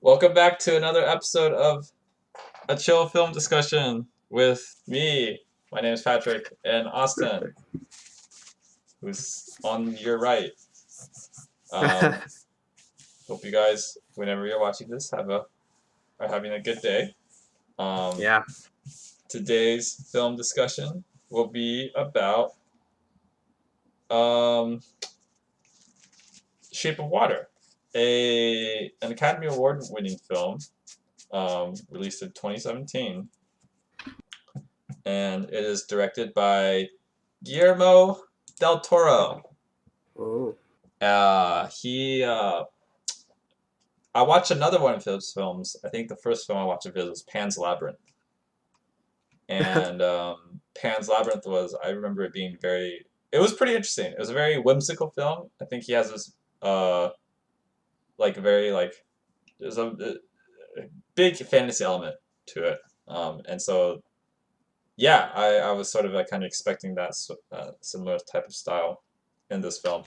Welcome back to another episode of a chill film discussion with me. My name is Patrick and Austin, who's on your right. Um, hope you guys, whenever you're watching this, are having a good day. Um, Yeah. Today's film discussion will be about um, Shape of Water, an Academy Award winning film released in 2017. And it is directed by Guillermo del Toro. Oh. I watched another one of his films. I think the first film I watched of his was Pan's Labyrinth. And Pan's Labyrinth I remember it being it was pretty interesting. It was a very whimsical film. I think he has this, there's a big fantasy element to it. And so, yeah, I was sort of kind of expecting that similar type of style in this film.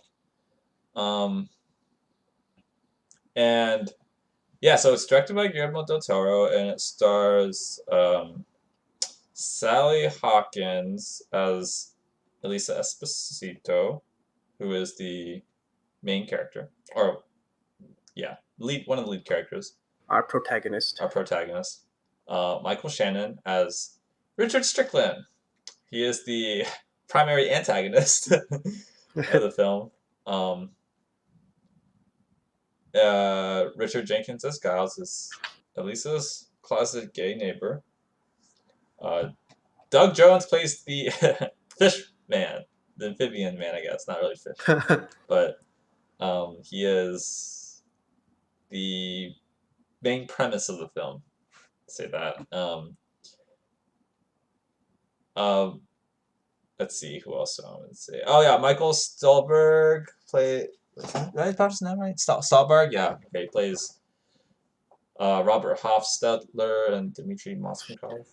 And yeah, so it's directed by Guillermo del Toro, and it stars Sally Hawkins as Elisa Esposito, who is the main character, or yeah, one of the lead characters. Our protagonist. Michael Shannon as Richard Strickland. He is the primary antagonist of the film. Richard Jenkins as Giles is Elisa's closet gay neighbor. Doug Jones plays the fish man, the amphibian man, I guess. Not really fish, but he is the main premise of the film. Say that. Let's see who else I want to say. Oh yeah, Michael Stolberg played. Did I pronounce his name right? Stolberg, yeah. Okay, he plays Robert Hofstadter and Dmitry Moskov.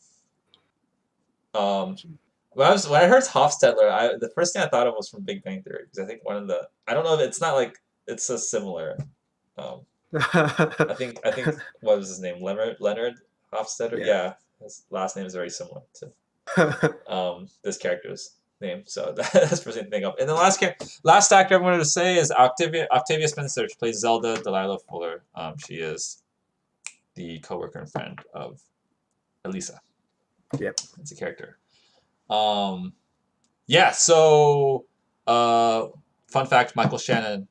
When I heard Hofstadter, the first thing I thought of was from Big Bang Theory, because I think I don't know if it's not like it's a similar. I think what was his name? Leonard Hofstadter. Yeah, his last name is very similar to this character's name, so that's the first thing to think of. And the last actor I wanted to say is Octavia Spencer. She plays Zelda Delilah Fuller. She is the coworker and friend of Elisa. Yep, it's a character. Yeah. So, fun fact: Michael Shannon.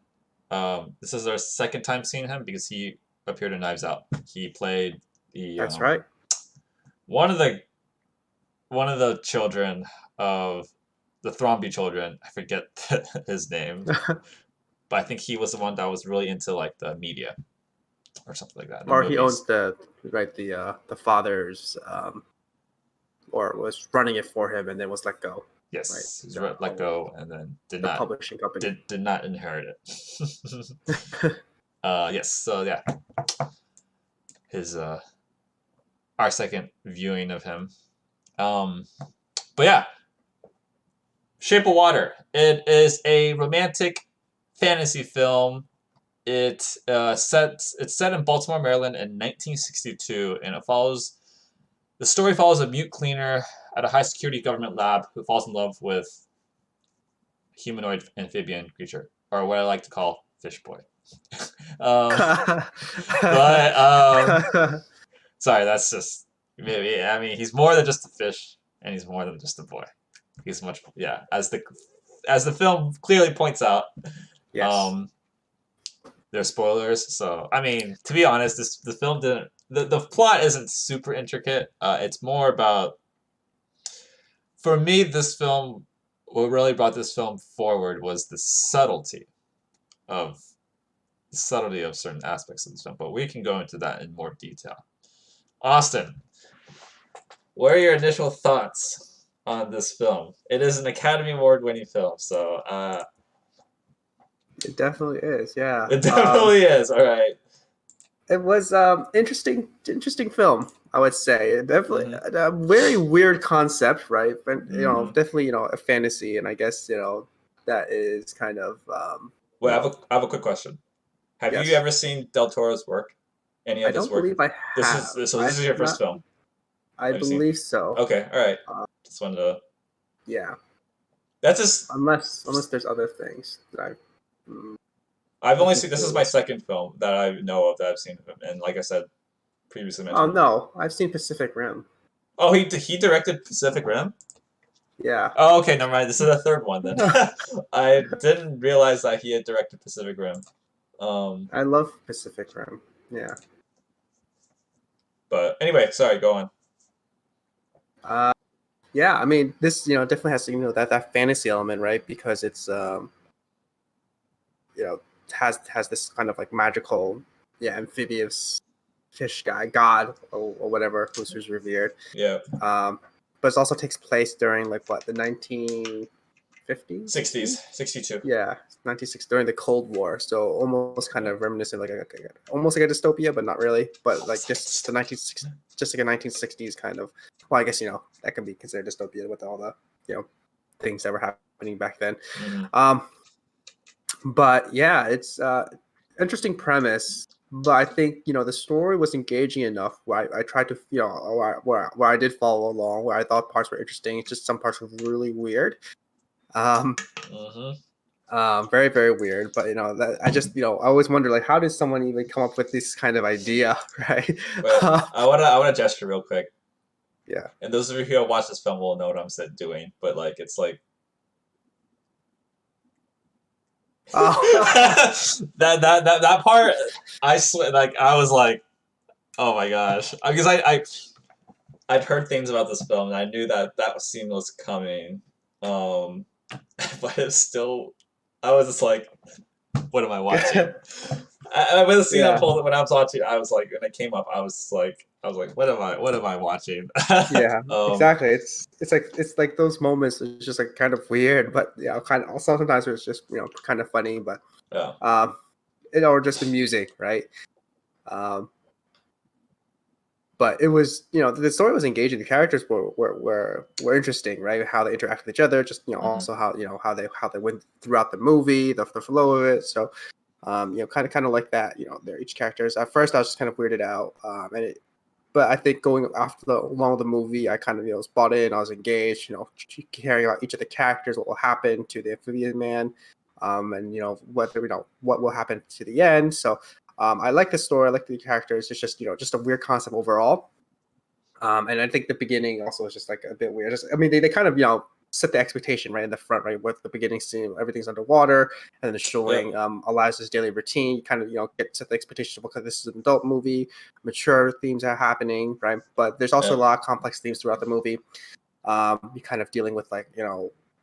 This is our second time seeing him because he appeared in Knives Out. He played the. That's right. One of the children of the Thrombey children. I forget his name, but I think he was the one that was really into like the media or something like that. Or he owns the father's, or was running it for him and then was let go. Yes, right? He was let go and then did not publishing company did not inherit it. Yes, so yeah, his our second viewing of him. But yeah, Shape of Water. It is a romantic fantasy film. It's set in Baltimore, Maryland in 1962, and the story follows a mute cleaner at a high security government lab who falls in love with a humanoid amphibian creature, or what I like to call Fish Boy. Sorry, that's just maybe. I mean, he's more than just a fish, and he's more than just a boy. He's much, yeah. As the film clearly points out. Yes. There's spoilers, so I mean, to be honest, the film didn't. The plot isn't super intricate. It's more about. For me, what really brought this film forward was the subtlety of certain aspects of this film. But we can go into that in more detail. Austin, what are your initial thoughts on this film? It is an Academy Award-winning film, so. It definitely is, yeah. It definitely is. All right. It was interesting film, I would say. Definitely a very weird concept, right? But definitely a fantasy, and I guess that is kind of. Well, I have a quick question. Have you ever seen Del Toro's work? Any I of his don't work? believe I This is have. so. I This is your first not. film. I Have you seen? believe so. Okay, all right. Uh, Just wanted to. yeah, That's just. unless there's other things that I'm I've only looking seen. This is my through. second film that I know of that I've seen of him, and like I said previously Oh mentioned. no, I've seen Pacific Rim. Oh, he directed Pacific Rim. Yeah, Oh, okay, never mind. This is the third one then. I didn't realize that he had directed Pacific Rim. Um, I love Pacific Rim. Yeah. but anyway, sorry. Go on. Uh, yeah. I mean, this definitely has that fantasy element, right? Because it's you know has this kind of like magical, yeah, amphibious fish guy, god or whatever who's revered. Yeah, Um, but it also takes place during like what the 1950s, 60s, 60s. 62. Yeah, 1960 during the Cold War, so almost kind of reminiscent, like almost like a dystopia, but not really. But like Almost like just the it's 1960s, just like a 1960s kind of. Well, I guess that can be considered dystopia with all the things that were happening back then. mm-hmm. Um, but yeah, it's interesting premise. But I think the story was engaging enough where I tried to where I did follow along, where I thought parts were interesting. It's just some parts were really weird. Um, Mm-hmm. very very weird. But that I just I always wonder, like, how did someone even come up with this kind of idea, right? But I wanna gesture real quick, Yeah. and those of you who have watched this film will know what I'm doing. But like, it's like Oh. that part. I swear, like I was like, oh my gosh, because I'd heard things about this film and I knew that scene was coming, um, but it's still, I was just like, what am I watching? When the scene Yeah. unfolded, when I was watching, I was like, when it came up, I was like, what am I watching? Yeah, um, exactly. It's like those moments. It's just like kind of weird, but kind of also sometimes it's just kind of funny, but yeah, um, or just the music, right? Um, but it was the story was engaging. The characters were interesting, right? How they interact with each other, just mm-hmm. also how they went throughout the movie, the flow of it. So kind of like that. They're each characters. At first, I was just kind of weirded out, but I think going after along the movie, I kind of was bought in. I was engaged. Caring about each of the characters, what will happen to the amphibian man, and whether what will happen to the end. So I like the story. I like the characters. It's just just a weird concept overall. And I think the beginning also is just like a bit weird. I mean, they kind of set the expectation right in the front, right, with the beginning scene, everything's underwater, and then the Yep, showing allows his daily routine. You kind of get set the expectation because this is an adult movie, mature themes are happening, right? But there's also a yep, lot of complex themes throughout the movie. You kind of dealing with like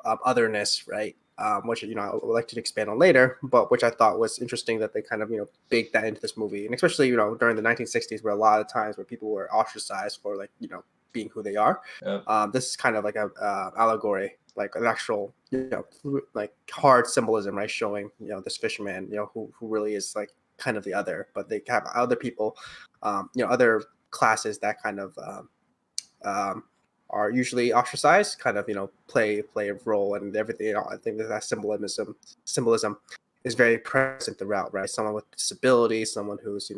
otherness, right? Which I would like to expand on later, but which I thought was interesting that they kind of baked that into this movie, and especially during the 1960s, where a lot of times where people were ostracized for like being who they are. yep. This is kind of like a allegory, like an actual like hard symbolism, right? Showing this fisherman, who really is like kind of the other, but they have other people, other classes that kind of um, are usually ostracized, kind of play a role and everything. I think that symbolism is very present throughout, right? Someone with disability, someone who's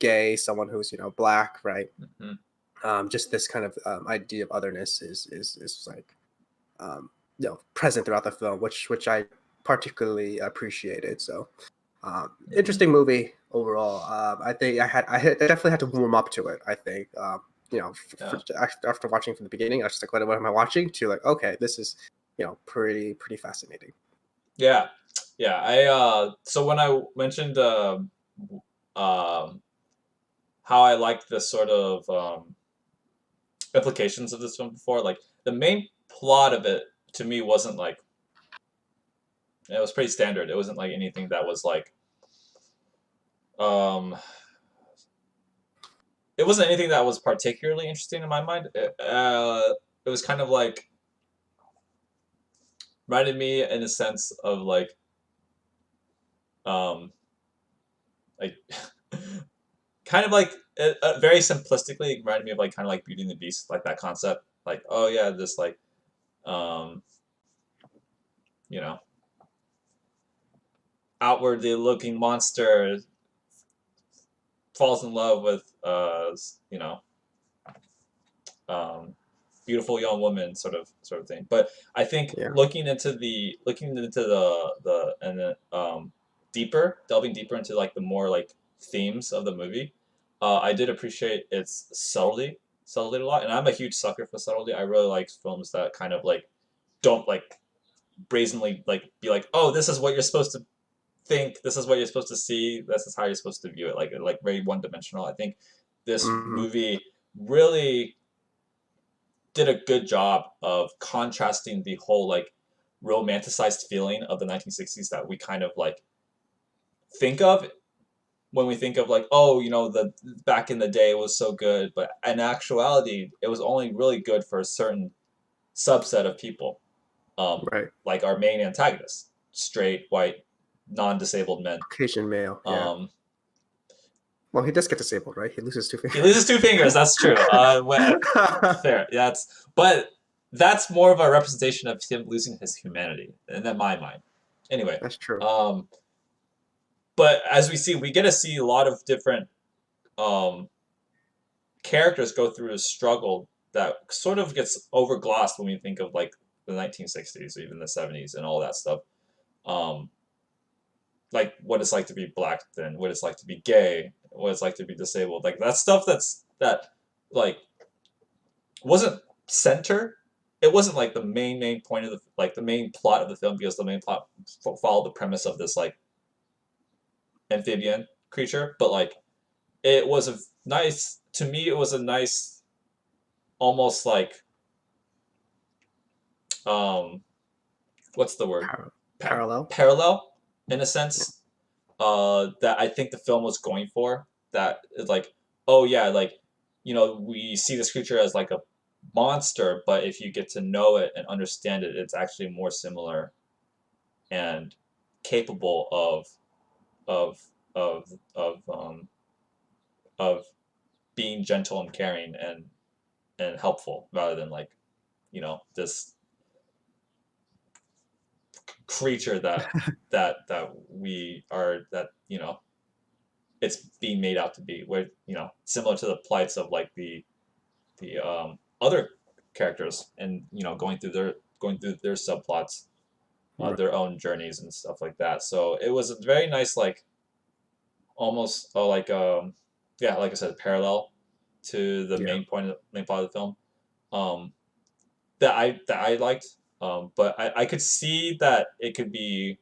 gay, someone who's black, right? Mm-hmm. Just this kind of idea of otherness is like present throughout the film, which I particularly appreciated. So Mm-hmm. interesting movie overall. I think I definitely had to warm up to it. I think Yeah, after watching from the beginning, I was just like, what am I watching? To like, okay, this is pretty fascinating. yeah, yeah. So when I mentioned um how I liked the sort of implications of this film before, like the main plot of it to me wasn't like, it was pretty standard. It wasn't like anything that was like um it wasn't anything that was particularly interesting in my mind. It was kind of like reminded me in a sense of um like kind of like very simplistically it reminded me of like kind of like Beauty and the Beast, like that concept, like oh yeah, this like um you know outwardly looking monster falls in love with you know, beautiful young woman sort of thing. But I think Yeah. looking into the and then delving deeper into like the more like themes of the movie, I did appreciate its subtlety a lot, and I'm a huge sucker for subtlety. I really like films that kind of like don't like brazenly like be like, oh, this is what you're supposed to think, this is what you're supposed to see, this is how you're supposed to view it, like very one dimensional. I think this Hmm. movie really did a good job of contrasting the whole like romanticized feeling of the 1960s that we kind of like think of when we think of like, oh, you know, the back in the day was so good, but in actuality it was only really good for a certain subset of people, Right. like our main antagonists, straight white non-disabled men. Caucasian male. Yeah. um, Well, he does get disabled, right? He loses two he fingers. loses two fingers, that's true. Fair. That's more of a representation of him losing his humanity, in my mind. Anyway, That's true. um, but as we see, we get to see a lot of different um, characters go through a struggle that sort of gets overglossed when we think of like the 1960s or even the 70s and all that stuff. Um, like what it's like to be black then, what it's like to be gay, what it's like to be disabled. Like that stuff that like wasn't center. It wasn't like the main point of the main plot of the film, because the main plot followed the premise of this like amphibian creature. But like it was a nice, to me it was a nice, almost like um what's the word, Parallel. parallel in a Yeah. sense, that I think the film was going for. That is like, oh yeah, like, you know, we see this creature as like a monster, but if you get to know it and understand it, it's actually more similar and capable of of of um of being gentle and caring and helpful, rather than like, you know, this creature that we are, that, you know, it's being made out to be, where, you know, similar to the plights of like the other characters, and, you know, going through their subplots, Right. their own journeys and stuff like that. So it was a very nice, like, almost like yeah, like I said, parallel to the Yeah. main plot of the film, um that I liked. But I could see that it could be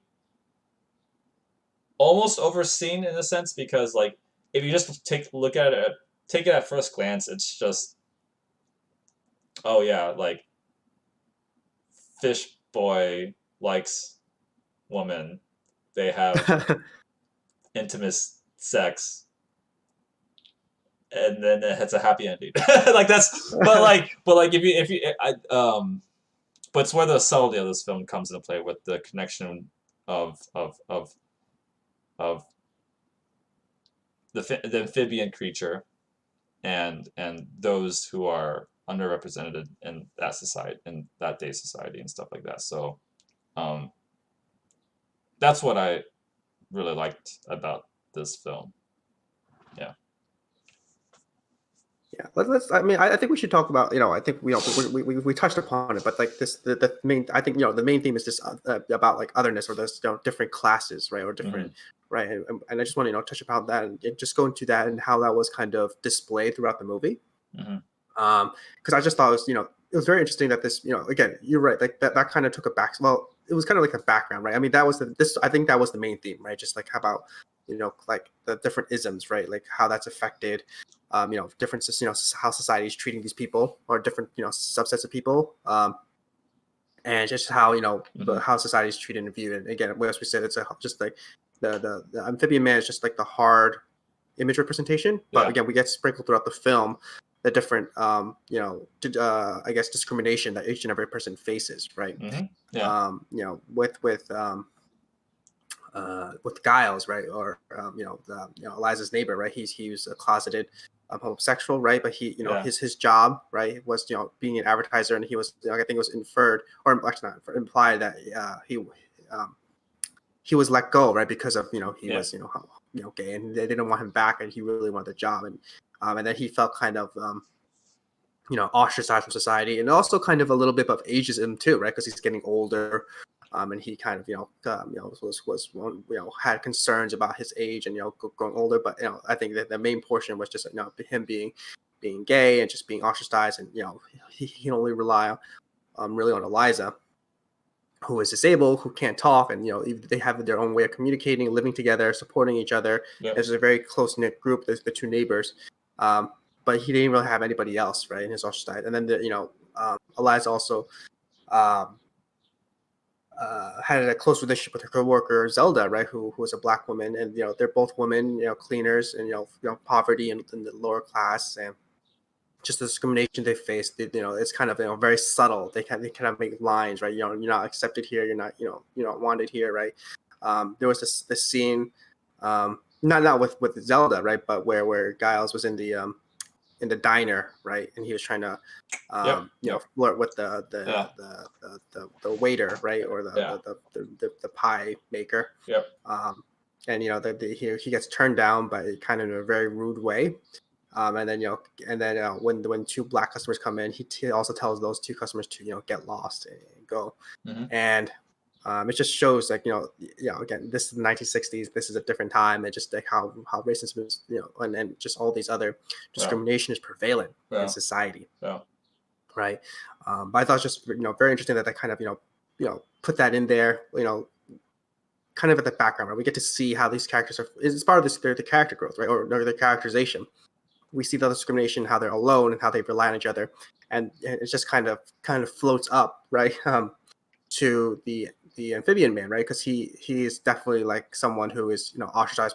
almost overseen in a sense, because like if you just take it at first glance, it's just, oh yeah, like fish boy likes woman, they have intimate sex, and then it's a happy ending. Like that's, but like if you but it's where the subtlety of this film comes into play, with the connection of the amphibian creature and those who are underrepresented in that society, in that day society and stuff like that. So um, that's what I really liked about this film. Yeah. Yeah, let's. I mean, I think we should talk about. I think we touched upon it, but like the main. I think the main theme is just about like otherness, or this different classes, right, or Mm-hmm. different, right, and I just want to touch upon that and just go into that and how that was kind of displayed throughout the movie. Mm-hmm. Because I just thought it was very interesting that this, again, you're right, like that kind of took a back. Well, it was kind of like a background, right? I mean, that was this. I think that was the main theme, right? Just like how about like the different isms, right? Like how that's affected, differences, how society is treating these people or different, subsets of people, and just how Mm-hmm. how society is treated and viewed. And again, as we said, it's just like the amphibian man is just like the hard image representation, but Yeah. again, we get sprinkled throughout the film the different, I guess, discrimination that each and every person faces, right? Mm-hmm. Yeah. With Giles, right, or Eliza's neighbor, right? He was a closeted homosexual, right? But he, Yeah. his job, right, was being an advertiser, and he was, I think it was inferred, or actually not inferred, implied that um, he was let go, right, because of he Yeah. was gay, and they didn't want him back, and he really wanted the job, and then he felt kind of ostracized from society, and also kind of a little bit of ageism too, right? Because he's getting older, and he kind of was had concerns about his age and growing older. But I think that the main portion was just him being gay and just being ostracized, and he can only rely really on Eliza, who is disabled, who can't talk, and they have their own way of communicating, living together, supporting each other. Yep. It's a very close knit group. There's the two neighbors, but he didn't really have anybody else, right, in his ostracized. And then Eliza also had a close relationship with her coworker Zelda, right, who was a Black woman, and they're both women, cleaners, and poverty and in the lower class, and just the discrimination they face. It's kind of very subtle. They kind of make lines, right? You're not accepted here. You're not you're not wanted here, right? There was this scene, not with Zelda, right, but where Giles was in the diner, right, and he was trying to flirt with the waiter, right, or the pie maker. Yep. And he gets turned down, but kind of in a very rude way. And then when two Black customers come in, he also tells those two customers to get lost and go. Mm-hmm. And it just shows again, this is the 1960s. This is a different time, and just like how racism is, and just all these other discrimination is prevalent in society. Yeah. Right. But I thought it was just very interesting that they kind of put that in there. Kind of at the background, right? We get to see how these characters are. It's part of the character growth, right, or their characterization. We see the discrimination, how they're alone, and how they rely on each other, and it just kind of floats up, right, to the amphibian man, right, because he is definitely like someone who is ostracized,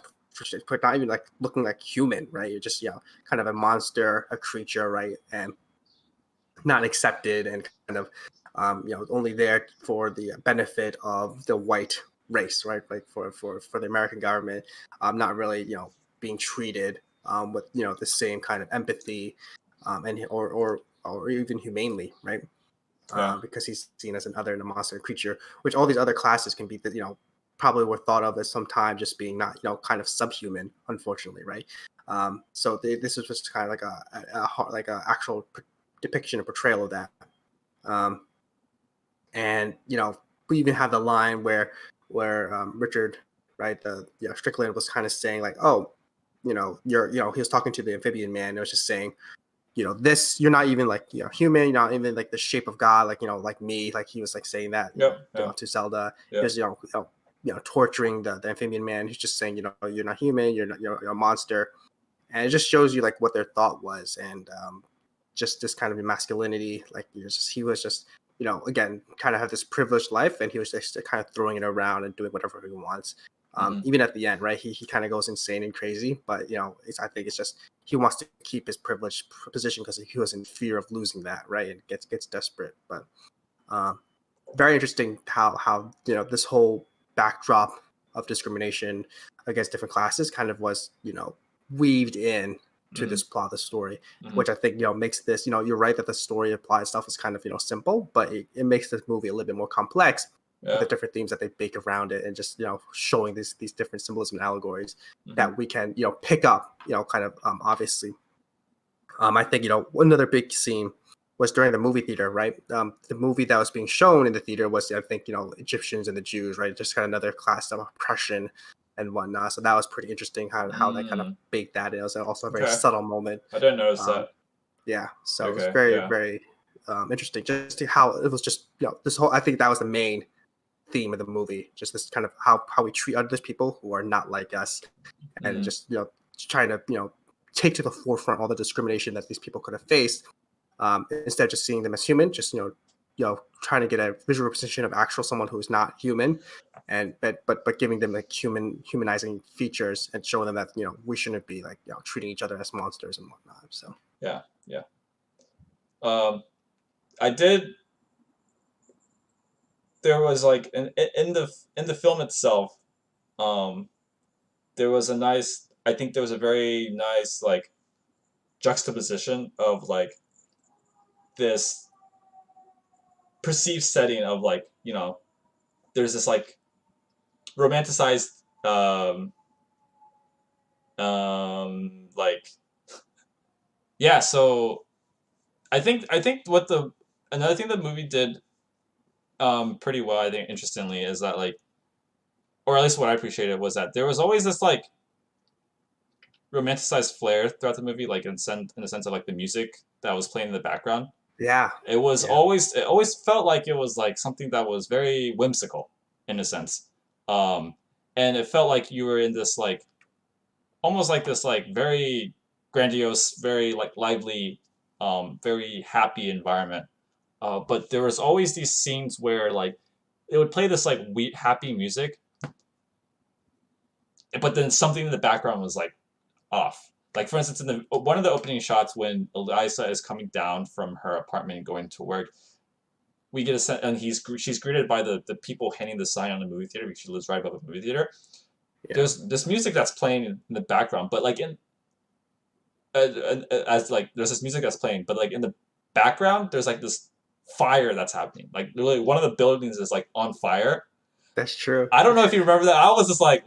but not even like looking like human, right? You're just kind of a monster, a creature, right, and not accepted, and kind of only there for the benefit of the white race, right, like for the American government, not really being treated with the same kind of empathy, and or even humanely, right? Because he's seen as an other and a monster creature, which all these other classes can be that probably were thought of as sometimes just being not kind of subhuman, unfortunately, right? So this is just kind of like a actual depiction and portrayal of that. And we even have the line where Richard, right, the Strickland was kind of saying like, oh, you're he was talking to the amphibian man. It was just saying, this, you're not even like human, you're not even like the shape of God, like like me, like he was like saying that to Zelda. Because torturing the amphibian man. He's just saying you're not human, you're a monster, and it just shows you like what their thought was, and just this kind of masculinity. Like he was just again kind of have this privileged life, and he was just kind of throwing it around and doing whatever he wants. Even at the end, right, he kind of goes insane and crazy, but I think it's just he wants to keep his privileged position because he was in fear of losing that, right, and gets desperate. But very interesting how this whole backdrop of discrimination against different classes kind of was weaved in to this plot of the story, which I think makes this you're right that the story applied stuff is kind of simple, but it makes this movie a little bit more complex. With the different themes that they bake around it, and just showing these different symbolism and allegories that we can pick up kind of obviously. I think another big scene was during the movie theater, right? The movie that was being shown in the theater was, I think, Egyptians and the Jews, right? Just kind of another class of oppression and whatnot. So that was pretty interesting how they kind of baked that in. It was also a very subtle moment. I didn't notice that. Yeah, so it was very very interesting, just to how it was just this whole. I think that was the main theme of the movie, just this kind of how we treat other people who are not like us, and just trying to take to the forefront all the discrimination that these people could have faced, instead of just seeing them as human, just trying to get a visual representation of actual someone who's not human, and but giving them like humanizing features and showing them that we shouldn't be like treating each other as monsters and whatnot. So yeah I did. There was like in the film itself, there was a nice. I think there was a very nice like juxtaposition of like this perceived setting of like there's this like romanticized Like yeah, so I think what the another thing the movie did pretty well, I think interestingly, is that like, or at least what I appreciated was that there was always this like romanticized flair throughout the movie, like in the sense of like the music that was playing in the background. Yeah. Yeah. It always felt like it was like something that was very whimsical in a sense, um, and it felt like you were in this like almost like this like very grandiose, very like lively, very happy environment. But there was always these scenes where like it would play this like happy music, but then something in the background was like off. Like for instance, in the one of the opening shots when Eliza is coming down from her apartment and going to work, we get a sense, and she's greeted by the people hanging the sign on the movie theater because she lives right above a movie theater. Yeah. There's this music that's playing in the background, but like in as like there's this music that's playing, but like in the background there's like this fire that's happening. Like literally, one of the buildings is like on fire. That's true. I don't know if you remember that. I was just like,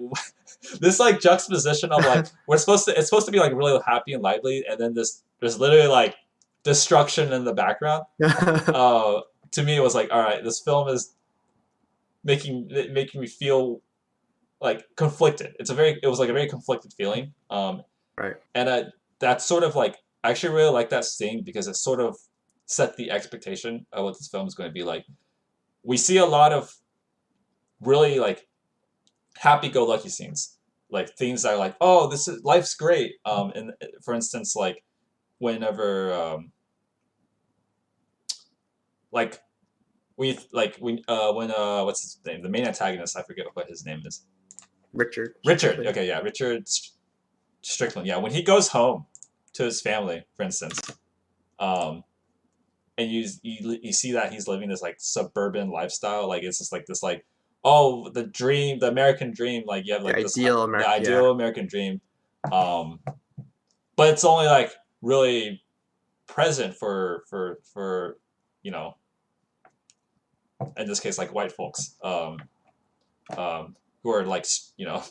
this like juxtaposition of like it's supposed to be like really happy and lively, and then there's literally like destruction in the background. Uh, to me, it was like, all right, this film is making me feel like conflicted. It was like a very conflicted feeling. Right. And that's sort of like I actually really like that scene because it sort of set the expectation of what this film is going to be like. We see a lot of really like happy-go-lucky scenes, like things that are like, oh, this is life's great. And for instance, like whenever like when what's his name? The main antagonist, I forget what his name is. Richard Richard. Strickland. Okay, yeah, Richard Strickland. Yeah, when he goes home to his family, for instance, um, and you see that he's living this like suburban lifestyle, like it's just like this like, oh, the dream, the American dream, like you have The like this ideal the American. Yeah. ideal American dream, um, but it's only like really present for you know, in this case like white folks, who are like you know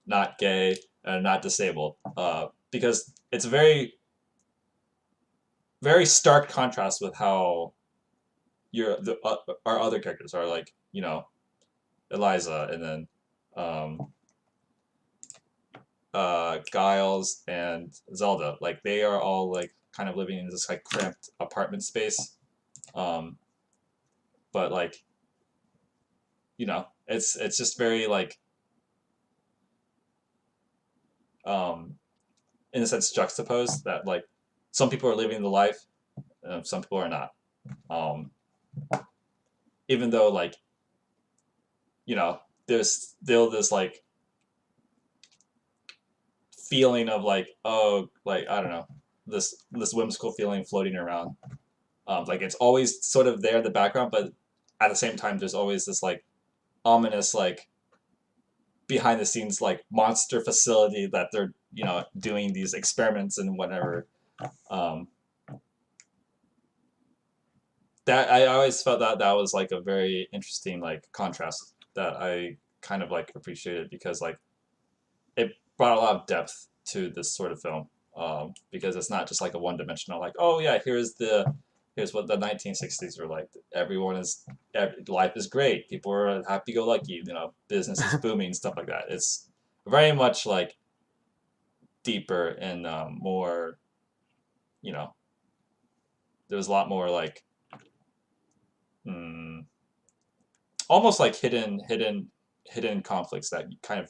not gay and not disabled, because it's a very stark contrast with how our other characters are, like you know Eliza, and then um, Giles and Zelda. Like they are all like kind of living in this like cramped apartment space, um, but like you know it's just very like um, in a sense juxtaposed that like some people are living the life, some people are not. Um, Even though like you know there's still this like feeling of like, oh, like I don't know, this whimsical feeling floating around. Like it's always sort of there in the background, but at the same time there's always this like ominous like behind the scenes like monster facility that they're doing these experiments and whatever. um, that I always felt that that was like a very interesting like contrast that I kind of like appreciated, because like it brought a lot of depth to this sort of film, because it's not just like a one-dimensional like, oh yeah, here's what the 1960s were like. Life is great, people are happy-go-lucky, business is booming, stuff like that. It's very much like deeper and more, you know there's a lot more like mm, almost like hidden conflicts that kind of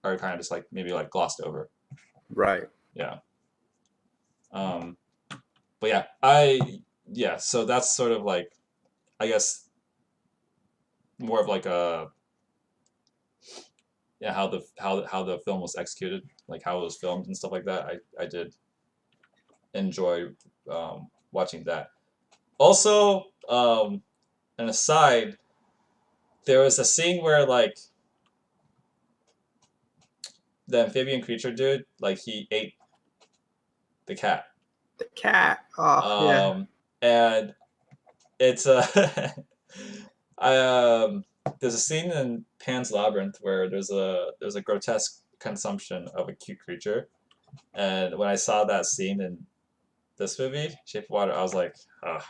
are kind of just like maybe like glossed over. Right. Yeah. um but yeah, so that's sort of like, I guess, more of like a, yeah, how the film was executed, like how it was filmed and stuff like that. I did enjoy watching that. Also, an aside, there was a scene where like the amphibian creature dude, like he ate the cat. The cat. Oh yeah. And it's I there's a scene in Pan's Labyrinth where there's a grotesque consumption of a cute creature. And when I saw that scene in this movie, Shape of Water, I was like, ah,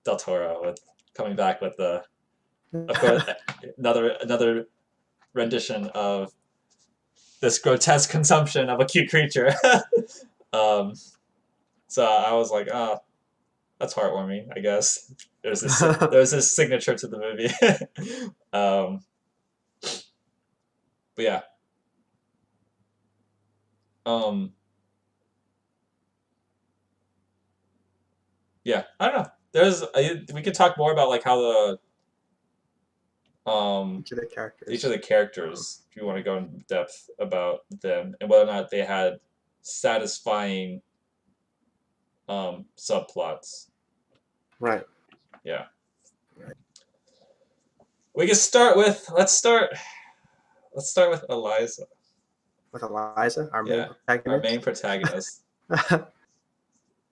Del Toro with coming back with of course, another rendition of this grotesque consumption of a cute creature. um, so I was like, ah, oh, that's heartwarming. I guess there's this signature to the movie. But yeah. Um, yeah, I don't know. We could talk more about like how the Each of the characters. each of the characters, if you want to go in depth about them and whether or not they had satisfying subplots. Right. Yeah. Right. We can start with let's start with Eliza. With Eliza, our main protagonist. Our main protagonist.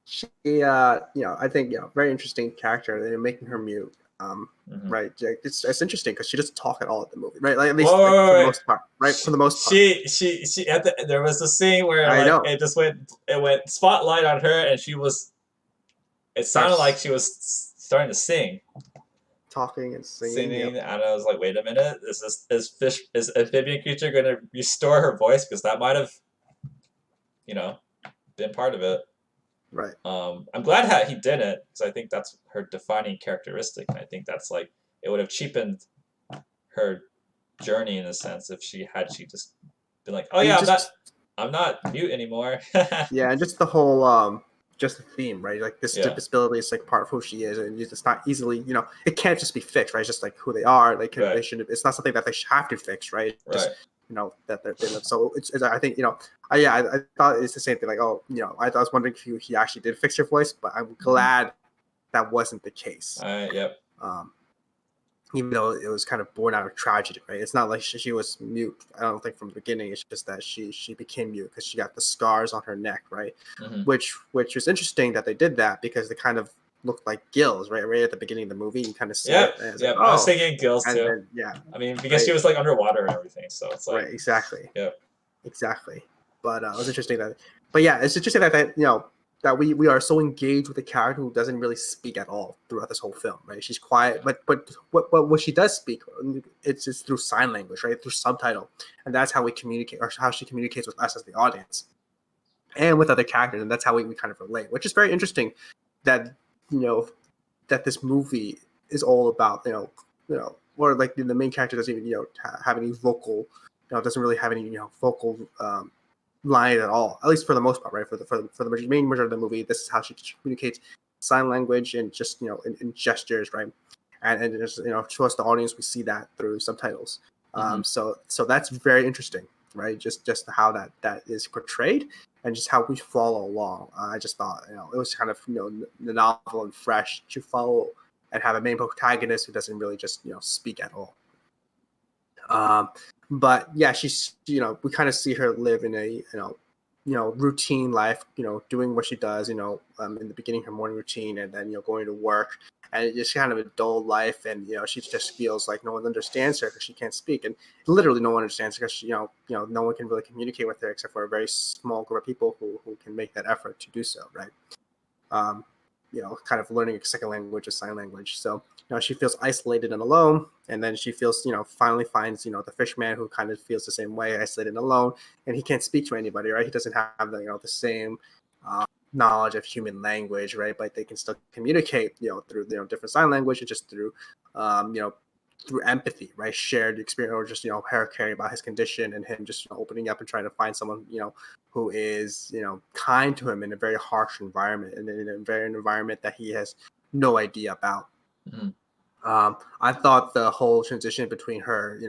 She, I think, very interesting character. They're making her mute. Right. It's interesting because she doesn't talk at all at the movie, right? Like at least for the most part, right? For the most part. She there was a scene where it went spotlight on her and it sounded like she was starting to sing. Talking and singing. Yep. And I was like, wait a minute, is amphibian creature gonna restore her voice? Because that might have, been part of it. Right. I'm glad he didn't, because I think that's her defining characteristic, and I think that's like it would have cheapened her journey in a sense if she just been like, oh yeah, I'm not mute anymore. Yeah, and just the whole just the theme, right? Like this disability is like part of who she is, and it's not easily, it can't just be fixed, right? It's just like who they are. They should. It's not something that they have to fix, right? Just, that they're. So I think I thought it's the same thing. Like, I was wondering if he actually did fix her voice, but I'm glad that wasn't the case. Yep. Even though it was kind of born out of tragedy, right? It's not like she was mute. I don't think from the beginning. It's just that she became mute because she got the scars on her neck, right? Mm-hmm. Which was interesting that they did that because they kind of looked like gills, right? Right at the beginning of the movie, you kind of see it. Yeah, I was thinking gills too. Then, I mean, because she was like underwater and everything, so it's like right, exactly. Yeah, exactly. But it was interesting it's interesting that we are so engaged with a character who doesn't really speak at all throughout this whole film, right? She's quiet, but what she does speak, it's just through sign language, right? Through subtitle, and that's how we communicate, or how she communicates with us as the audience, and with other characters, and that's how we kind of relate, which is very interesting. That that this movie is all about or like the main character doesn't even have any vocal, doesn't really have any vocal line at all, at least for the most part, right? For the main majority of the movie, this is how she communicates: sign language and just in gestures, right? And just to us, the audience, we see that through subtitles. So that's very interesting, right? Just how that is portrayed and just how we follow along. I just thought it was kind of novel and fresh to follow and have a main protagonist who doesn't really just speak at all. But yeah, she's we kind of see her live in a routine life, doing what she does, in the beginning, her morning routine, and then going to work, and it's just kind of a dull life, and she just feels like no one understands her because she can't speak, and literally no one understands her because no one can really communicate with her except for a very small group of people who can make that effort to do so, right? Kind of learning a second language, a sign language. So she feels isolated and alone, and then she feels finally finds the fishman, who kind of feels the same way, isolated and alone, and he can't speak to anybody, right? He doesn't have the same knowledge of human language, right? But they can still communicate through different sign language, and just through through empathy, right? Shared experience, or just her caring about his condition, and him just opening up and trying to find someone who is kind to him in a very harsh environment, and in a very environment that he has no idea about. Mm-hmm. I thought the whole transition between her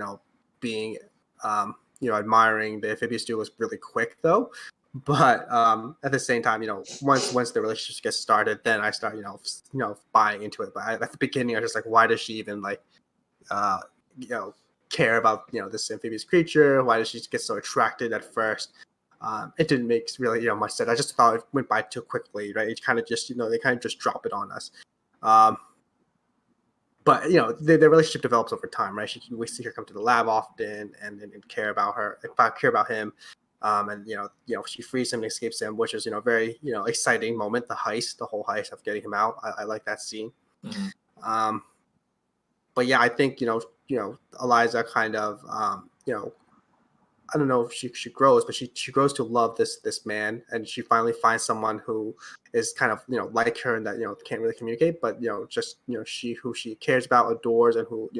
being admiring the amphibious dude was really quick, though. But at the same time, once the relationship gets started, then I start buying into it. But at the beginning, I was just like, why does she even care about this amphibious creature? Why does she get so attracted at first? It didn't make really much sense. I just thought it went by too quickly, right? It kind of just they kind of just drop it on us. but you know, their relationship develops over time, right? We see her come to the lab often, and care about her, care about him, and she frees him and escapes him, which is very exciting moment. The whole heist of getting him out. I like that scene. Mm-hmm. Um, but yeah, I think Eliza kind of I don't know if she grows, but she grows to love this man, and she finally finds someone who is kind of like her, and that can't really communicate, but just who she cares about, adores, and who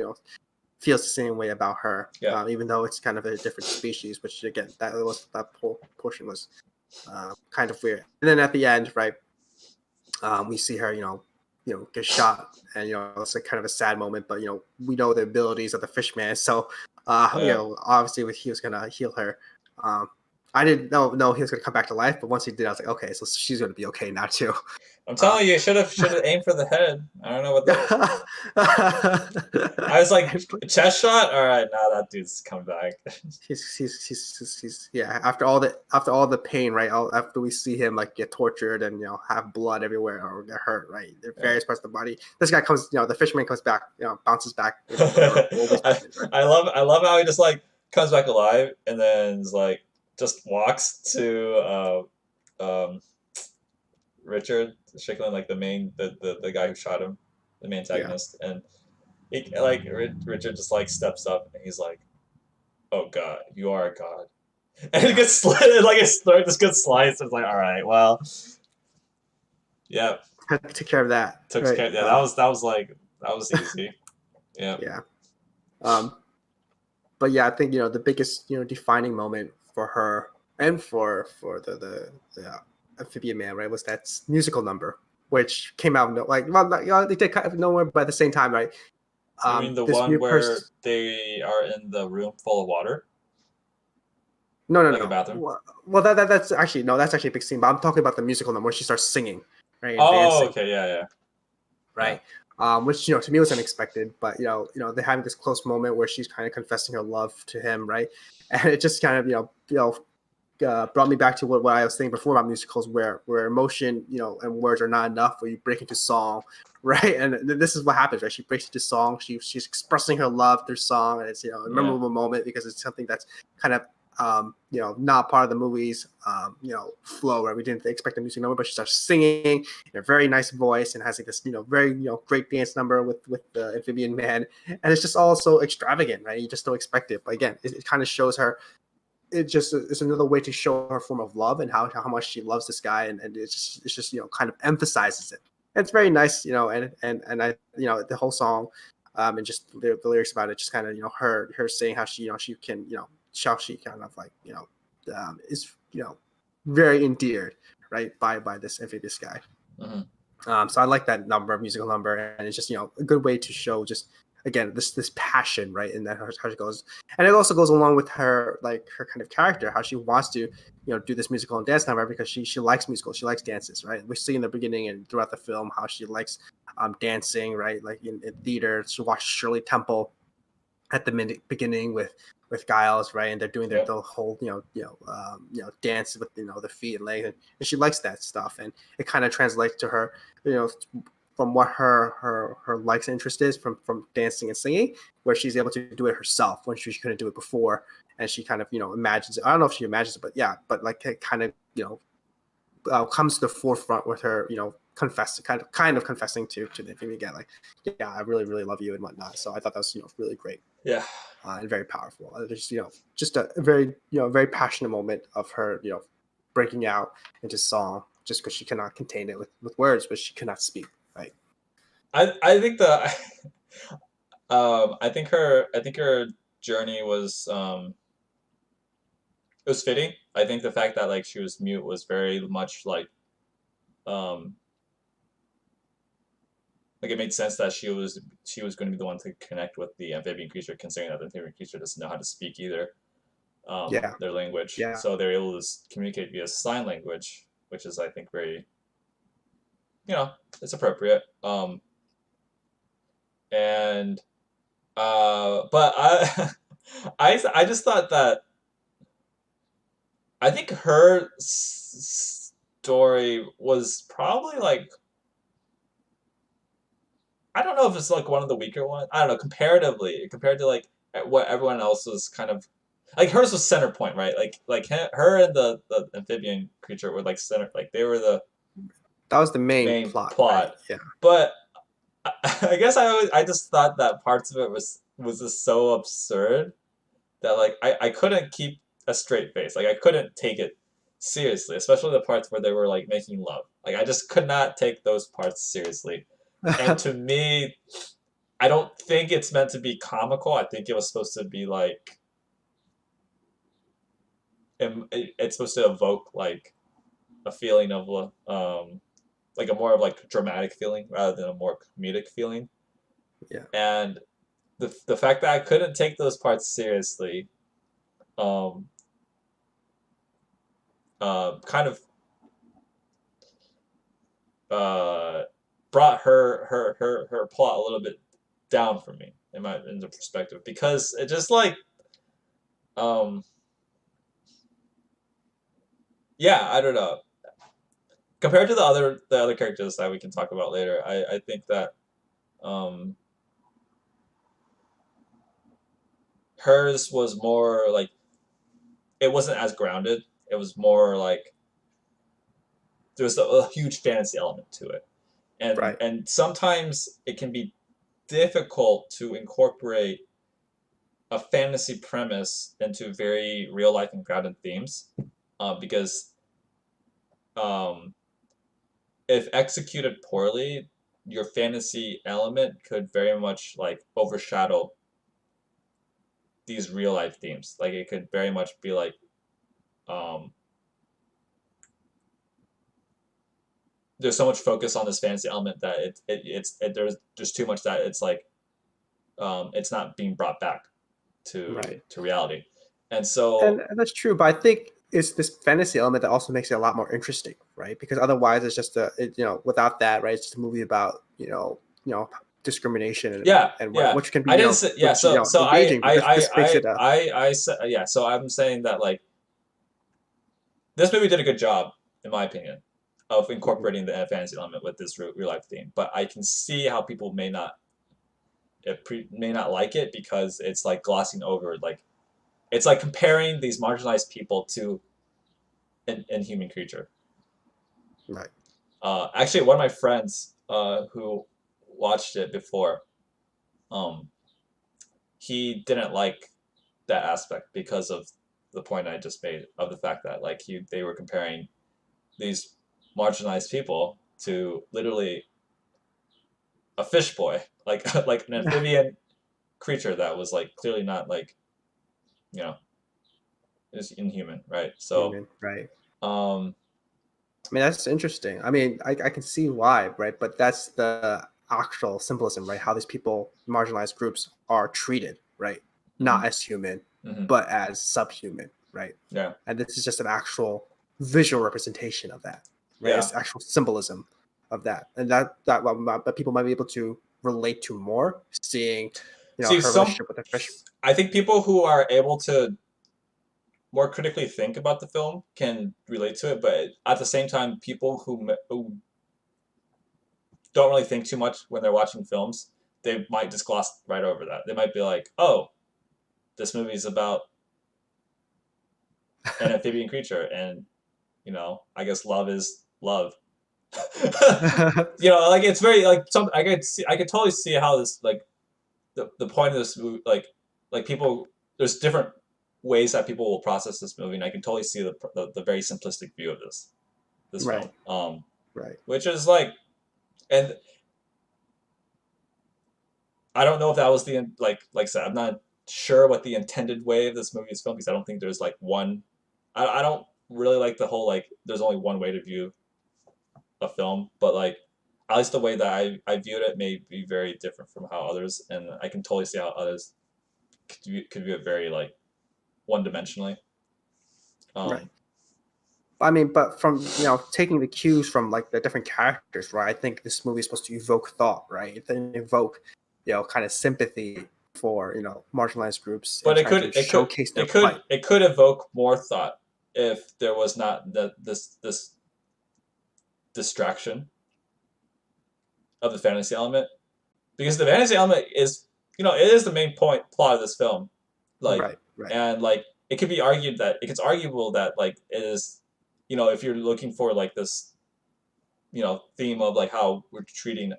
feels the same way about her, Yeah. even though it's kind of a different species. Which again, that whole portion was kind of weird. And then at the end, right, we see her, get shot, and it's like kind of a sad moment. But we know the abilities of the fish man, so Yeah. obviously he was gonna heal her. Um, I didn't know he was gonna come back to life, but once he did, I was like, okay, so she's gonna be okay now too. I'm Uh, telling you, should have aimed for the head. I don't know what the. I was like, chest shot. All right, now that dude's come back. he's yeah. After all the pain, right? After we see him like get tortured and have blood everywhere or get hurt, right? There Yeah. various parts of the body. This guy comes, the fisherman comes back, bounces back. Always I love how he just like comes back alive and then is like just walks to Richard Strickland, like the guy who shot him, the main yeah. antagonist, and he like Richard just like steps up and he's like, "Oh God, you are a god," and it Yeah. gets slit, like his throat just gets sliced. It's like, all right, well, yeah, Took care of that. took Right. care. Yeah, that was like that was easy. Yeah, Yeah. Um, but yeah, I think the biggest defining moment for her and for the amphibian man, right, was that musical number, which came out like, well, they did kind of nowhere, but at the same time, right, you mean the this one new where person. they are in the room full of water, No, no, like a no. bathroom? Well, that's actually no, that's actually a big scene. But I'm talking about the musical number where she starts singing, right, and Oh, dancing, okay, yeah, yeah, right. Which to me was unexpected, but they're having this close moment where she's kind of confessing her love to him, right, and it just kind of brought me back to what I was saying before about musicals, where emotion, and words are not enough, where you break into song, right? And this is what happens, right? She breaks into song. She's expressing her love through song, and it's a yeah, memorable moment because it's something that's kind of not part of the movie's flow, right? We didn't expect a music number, but she starts singing in a very nice voice and has like this very great dance number with the amphibian man, and it's just all so extravagant, right? You just don't expect it, but again, it kind of shows her. It's another way to show her form of love and how much she loves this guy, and it's just kind of emphasizes it. And it's very nice, and I the whole song, and just the lyrics about it, just kind of her saying how she can how she kind of like is very endeared, right, by this amphibious guy. hmm So I like that musical number, and it's just a good way to show just again this passion, right, and that how she goes, and it also goes along with her like her kind of character, how she wants to do this musical and dance number because she likes musicals, she likes dances, right. We see in the beginning and throughout the film how she likes dancing, right, like in theater. She watched Shirley Temple at the beginning with Giles, right, and they're doing yeah, the whole dance with the feet and legs, and she likes that stuff, and it kind of translates to her, you know, from what her likes and interest is from dancing and singing, where she's able to do it herself when she couldn't do it before, and she kind of imagines it. I don't know if she imagines it, but yeah, but like it kind of comes to the forefront with her, confessing, kind of confessing to the thing again, like, yeah, I really really love you and whatnot. So I thought that was really great yeah. and very powerful. Just a very very passionate moment of her breaking out into song just because she cannot contain it with words, but she cannot speak. Right. I think the I think her journey was it was fitting. I think the fact that like she was mute was very much um like it made sense that she was going to be the one to connect with the amphibian creature, considering that the amphibian creature doesn't know how to speak either, Yeah. their language. Yeah. So they're able to communicate via sign language, which is I think very it's appropriate. And but I just thought that I think her story was probably like I don't know if it's like one of the weaker ones. I don't know, comparatively, compared to like what everyone else was kind of like hers was center point, right? Like her and the amphibian creature were like center, like they were the That was the main main plot, right? plot. Yeah. But I guess I just thought that parts of it was just so absurd that like I couldn't keep a straight face. Like I couldn't take it seriously, especially the parts where they were like making love. Like I just could not take those parts seriously. And to me, I don't think it's meant to be comical. I think it was supposed to be like it's supposed to evoke like a feeling of like a more of like dramatic feeling rather than a more comedic feeling. Yeah. And the fact that I couldn't take those parts seriously, um, kind of uh, brought her plot a little bit down for me in the perspective because it just like um, yeah, I don't know, compared to the other characters that we can talk about later. I think that um, hers was more like it wasn't as grounded. It was more like there was a huge fantasy element to it, Right. and sometimes it can be difficult to incorporate a fantasy premise into very real life and grounded themes, because um, if executed poorly, your fantasy element could very much like overshadow these real life themes. Like it could very much be like um, there's so much focus on this fantasy element that there's too much that it's like it's not being brought back Right. to reality, and so And that's true, but I think it's this fantasy element that also makes it a lot more interesting, right? Because otherwise, it's just without that, right? It's just a movie about discrimination yeah, and what yeah. which can be I didn't say yeah. which So engaging, but this makes it a I said yeah. So I'm saying that like this movie did a good job, in my opinion, of Mhm. incorporating the fantasy element with this real life theme. But I can see how people may not like it because it's like glossing over like it's like comparing these marginalized people to an inhuman creature. Right. Actually, one of my friends who watched it before, um, he didn't like that aspect because of the point I just made of the fact that like they were comparing these marginalized people to literally a fish boy, like like an amphibian creature that was like clearly not like you know is inhuman, right? So Human, right? um, I mean, that's interesting. I mean, I can see why, right? But that's the actual symbolism, right? How these people, marginalized groups, are treated, right? Not mhm, as human, mhm, but as subhuman, right? yeah, And this is just an actual visual representation of that, right? yeah. It's actual symbolism of that, and that people might be able to relate to more, seeing, See, her relationship with the fish. I think people who are able to more critically think about the film can relate to it, but at the same time, people who don't really think too much when they're watching films, they might just gloss right over that. They might be like, "Oh, this movie is about an amphibian creature, and I guess love is love." Like it's very like some. I could totally see how this like the point of this movie like people there's different ways that people will process this movie, and I can totally see the very simplistic view of this film, Right, right, which is like, and I don't know if that was like I said, I'm not sure what the intended way of this movie is filmed because I don't think there's like one. I don't really like the whole like there's only one way to view a film, but like at least the way that I viewed it may be very different from how others, and I can totally see how others could view it very like one dimensionally. right. Um, I mean, but from taking the cues from like the different characters, right? I think this movie is supposed to evoke thought, right? Then evoke, kind of sympathy for marginalized groups and but try to showcase their plight. it could evoke more thought if there was not this distraction of the fantasy element. because the fantasy element is, it is the main plot of this film, like, Right, right. and like it could be argued that it gets arguable that like it is, if you're looking for like this, theme of like how we're treating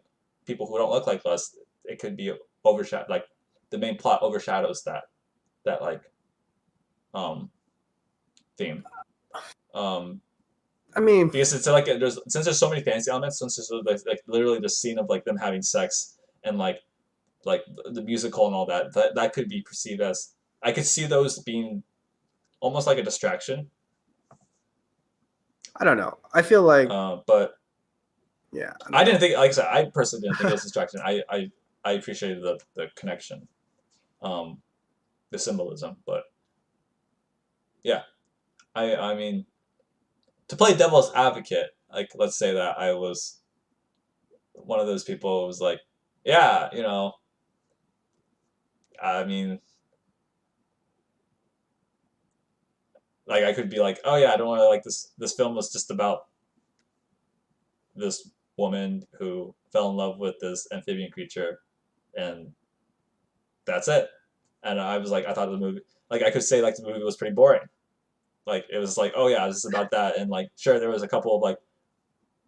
people who don't look like us, it could be overshadowed, like the main plot overshadows that like um theme. Um, I mean, because it's like since there's so many fantasy elements, since there's like literally the scene of like them having sex and like the musical and all that could be perceived as, I could see those being almost like a distraction. I don't know. I feel like, But yeah, I I don't didn't know. think, like I said, I personally didn't think it was a distraction. I appreciated the connection, um, the symbolism, but yeah, I mean, to play devil's advocate, like let's say that I was one of those people who was like, yeah, I mean, like I could be like, oh yeah, I don't want to, like, this film was just about this woman who fell in love with this amphibian creature, and that's it. And I was like, I thought the movie, like I could say like the movie was pretty boring. Like it was like, oh yeah, this is about that, and like sure there was a couple of like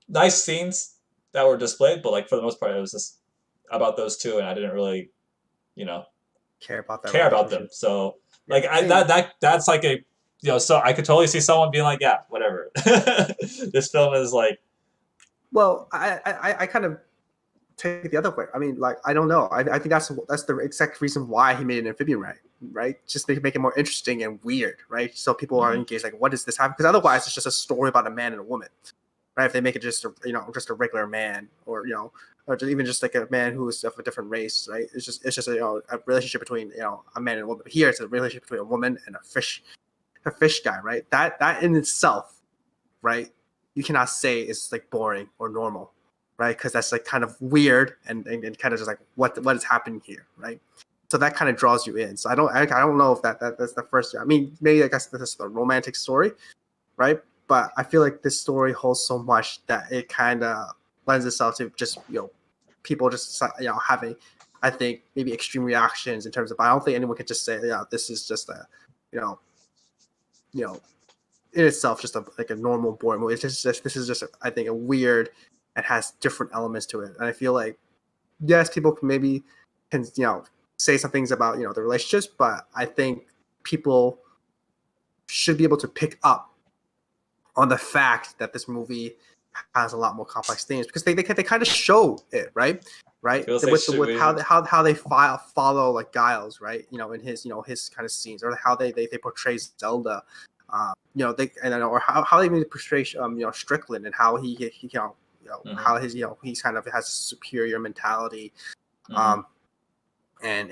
nice scenes that were displayed, but like for the most part it was just about those two, and I didn't really, you know, Care about that care about them. relationship. So Yeah, like I I mean, that's like a, so I could totally see someone being like, yeah, whatever. This film is like, well, I kind of take the other way. I mean, like, I don't know. I think that's the exact reason why he made an amphibian, right? Just make it more interesting and weird, right? So people are mhm, engaged. Like, what does this happen? Because otherwise, it's just a story about a man and a woman, right? If they make it just just a regular man, or or just, even just like a man who is of a different race, right? It's just a relationship between a man and a woman. But here, it's a relationship between a woman and a fish guy, right? That in itself, right? You cannot say it's like boring or normal, right? Because that's like kind of weird and kind of just like what is happening here, right? So that kind of draws you in. So I don't know if that's the first. I mean, maybe I guess this is the romantic story, right? But I feel like this story holds so much that it kind of lends itself to just people just having, I think, maybe extreme reactions in terms of. I don't think anyone can just say, yeah, this is just a you know you know in itself just like a normal boring movie. It's just this is just I think a weird and has different elements to it. And I feel like yes, people can maybe can say some things about the relationships, but I think people should be able to pick up on the fact that this movie has a lot more complex themes because they kind of show it, right feels like with shit. how they follow like Giles, right, in his his kind of scenes, or how they portray Zelda, they and or how they even portray Strickland, and how he Mm-hmm, how his he's kind of has a superior mentality, mm-hmm, um and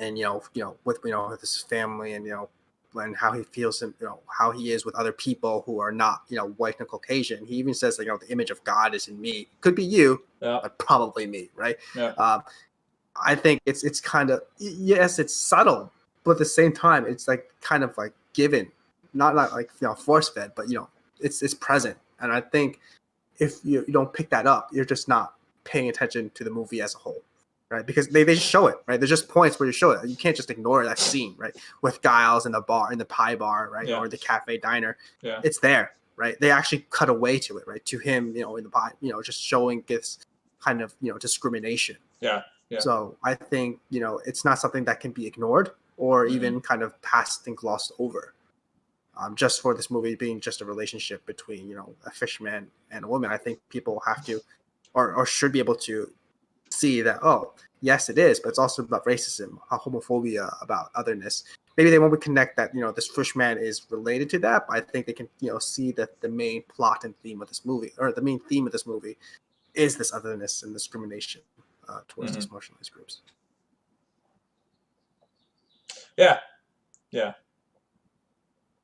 with with his family, and and how he feels, and how he is with other people who are not white and Caucasian. He even says the image of God is in me. Could be you, yeah, but probably me, right? yeah, um I think it's kind of, yes, it's subtle, but at the same time it's like kind of like given, not like force fed, but it's present. And I think if you don't pick that up, you're just not paying attention to the movie as a whole, right? Because they just show it, right? There's just points where you show it. You can't just ignore that scene, right? With Giles in the bar, in the pie bar, right, yeah, or the cafe diner. yeah, It's there, right? They actually cut away to it, right? To him, in the pie, just showing this kind of discrimination. yeah, yeah. So I think it's not something that can be ignored or Mm-hmm. even kind of passed and glossed over. Just for this movie being just a relationship between a fisherman and a woman, I think people have to, or should be able to see that, oh yes it is, but it's also about racism, homophobia, about otherness. Maybe they won't connect that this fishman is related to that, but I think they can see that the main plot and theme of this movie, or the main theme of this movie, is this otherness and discrimination towards Mm-hmm. these marginalized groups. Yeah, yeah.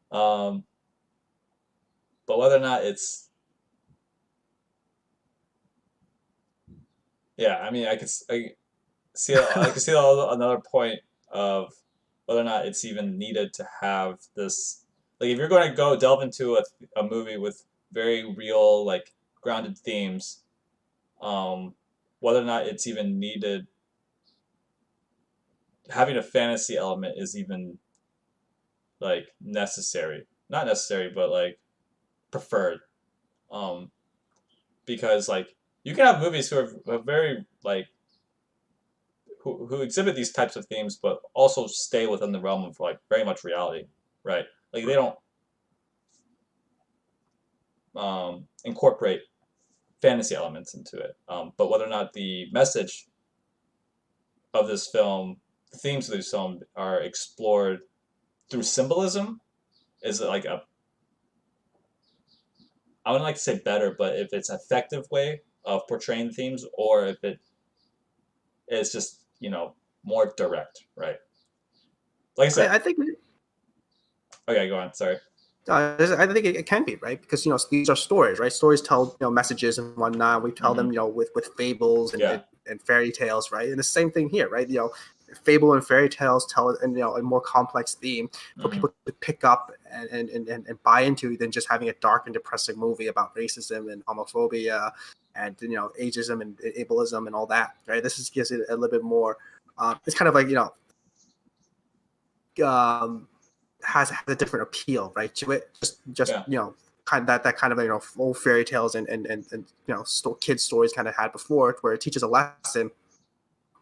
Um, but whether or not it's, yeah, I mean, I could see another point of whether or not it's even needed to have this. Like, if you're going to go delve into a movie with very real, like, grounded themes, um, whether or not it's even needed having a fantasy element is even like necessary. Not necessary, but like preferred. Um, because like you can have movies who are very like who exhibit these types of themes, but also stay within the realm of like very much reality, right? Like they don't incorporate fantasy elements into it. But whether or not the message of this film, the themes of this film, are explored through symbolism, is like a I wouldn't like to say better, but if it's an effective way of portraying themes, or if it is just more direct, right? Like I said, I think okay, go on. Sorry. I think it can be right because these are stories, right? Stories tell messages and whatnot. We tell them Mm-hmm. with fables Yeah. and fairy tales, right? And the same thing here, right? Fable and fairy tales tell and a more complex theme for Mm-hmm. people to pick up and buy into than just having a dark and depressing movie about racism and homophobia and ageism and ableism and all that, right? This is gives it a little bit more. It's kind of like um, has a different appeal, right, to it. Just Yeah. kind of that kind of old fairy tales and kids stories kind of had before, where it teaches a lesson,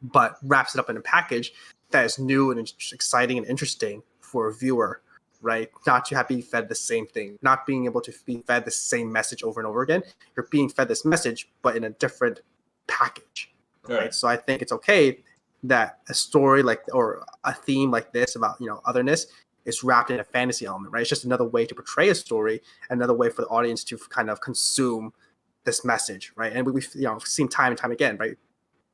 but wraps it up in a package that is new and exciting and interesting for a viewer, right? Not to have be fed the same thing, not being able to be fed the same message over and over again. You're being fed this message, but in a different package, All right. right? So I think it's okay that a story like or a theme like this about otherness is wrapped in a fantasy element, right? It's just another way to portray a story, another way for the audience to kind of consume this message, right? And we've seen time and time again, right?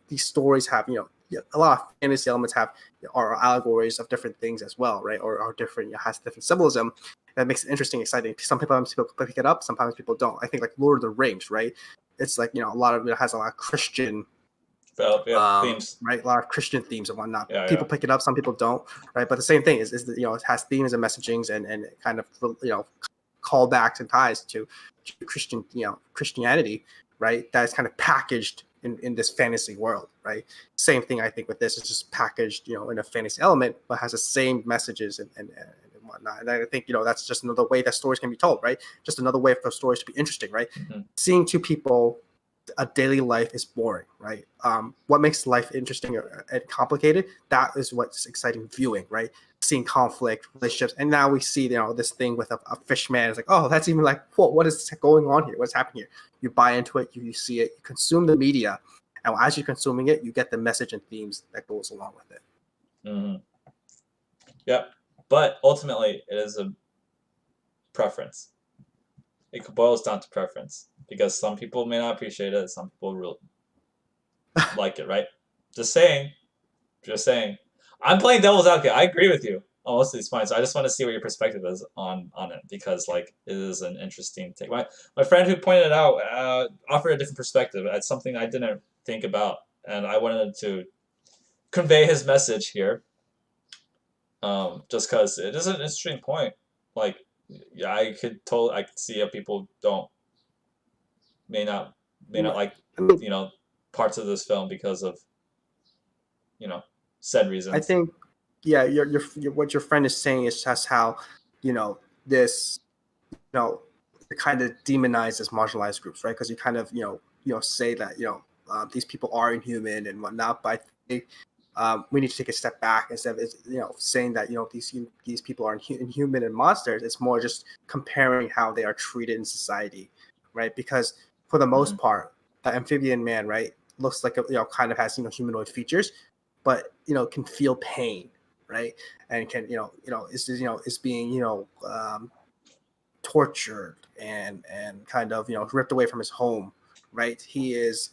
These stories have a lot of fantasy elements have are allegories of different things as well, right? Or different has different symbolism that makes it interesting, exciting. Sometimes people pick it up, sometimes people don't. I think like Lord of the Rings, right? It's like a lot of it has a lot of Christian Yeah. Themes. right? A lot of Christian themes and whatnot. Yeah. Yeah. People pick it up, some people don't, right? But the same thing is that it has themes and messagings and kind of callbacks and ties to Christianity, right? That is kind of packaged in this fantasy world, right? Same thing I think with this. It's just packaged, in a fantasy element, but has the same messages and whatnot. And I think that's just another way that stories can be told, right? Just another way for stories to be interesting, right? Mm-hmm. Seeing two people a daily life is boring, right? What makes life interesting and complicated? That is what's exciting viewing, right? Seeing conflict, relationships, and now we see this thing with a fish man. It's like, oh, that's even like, what is going on here? What's happening here? You buy into it, you see it, you consume the media, and as you're consuming it, you get the message and themes that goes along with it. Mm-hmm. Yep. But ultimately, it is a preference. It boils down to preference because some people may not appreciate it. Some people really like it, right? Just saying. Just saying. I'm playing devil's advocate. I agree with you on most of these points. I just want to see what your perspective is on it because like it is an interesting take. My friend who pointed it out offered a different perspective. It's something I didn't think about, and I wanted to convey his message here. Just because it is an interesting point. Like, yeah, I could see how people may not may not like I mean, you know parts of this film because of said I reasons. think, yeah, what your friend is saying is just how, this, it kind of demonizes marginalized groups, right? Because you kind of, say that, these people are inhuman and whatnot. But I think we need to take a step back instead of, saying that, these people are inhuman and monsters. It's more just comparing how they are treated in society, right? Because for the Mm-hmm. most part, the amphibian man, right, looks like kind of has humanoid features, but can feel pain, right, and can is being tortured and kind of ripped away from his home, right? He is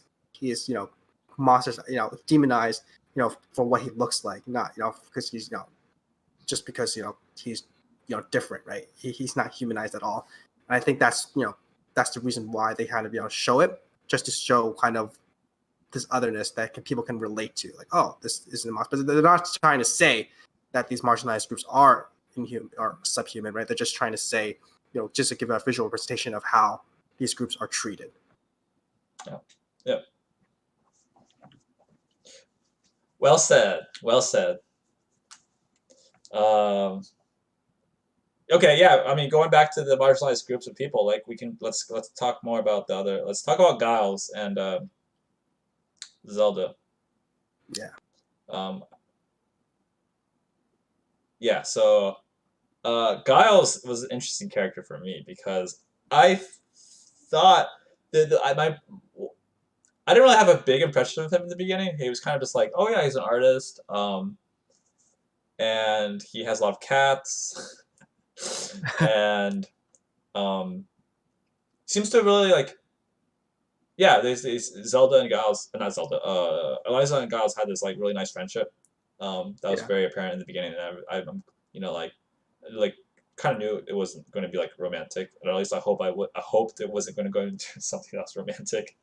monsters, demonized, for what he looks like, not because he's just because he's different, right? He's not humanized at all, and I think that's the reason why they kind of show it, just to show kind of this otherness that people can relate to, like, oh, this isn't a monster. But they're not trying to say that these marginalized groups are inhuman or subhuman, right? They're just trying to say, just to give a visual representation of how these groups are treated. Yeah. Yep. Well said. Well said. Um, okay, yeah. I mean, going back to the marginalized groups of people, like we can let's talk more about the other. Let's talk about Giles and Zelda. Yeah. Um, yeah. So Giles was an interesting character for me because I thought that I didn't really have a big impression of him in the beginning. He was kind of just like, oh yeah, he's an artist, and he has a lot of cats, and um, seems to really like, yeah. There's these Zelda and Giles, not Zelda. Eliza and Giles had this like really nice friendship. That was Yeah. very apparent in the beginning, and I'm like kind of knew it wasn't going to be like romantic, or at least I hoped it wasn't going to go into something else romantic.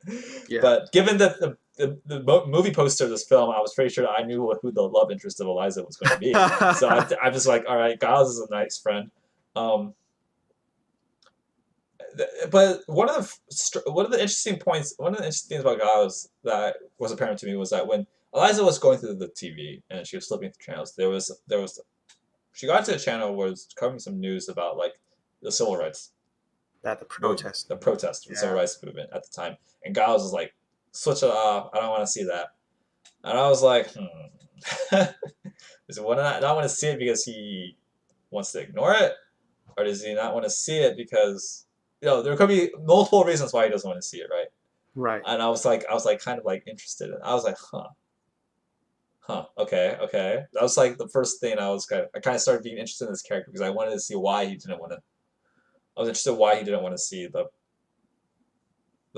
Yeah. But given that the movie poster of this film, I was pretty sure I knew who the love interest of Eliza was going to be. So I'm just like, all right, Giles is a nice friend. Um, but one of the interesting points, one of the interesting things about Giles that was apparent to me was that when Eliza was going through the TV and she was flipping through channels, there was she got to a channel where it was covering some news about like the civil rights That the movement, protest. the protest for the civil Yeah. rights movement at the time, and Giles was like, "Switch it off. I don't want to see that." And I was like, does he not want to see it because he wants to ignore it, or does he not want to see it because there could be multiple reasons why he doesn't want to see it, right? Right. And I was like kind of like interested in. I was like, okay, okay. That was like the first thing I kind of started being interested in this character because I wanted to see why he didn't want to. I was interested why he didn't want to see the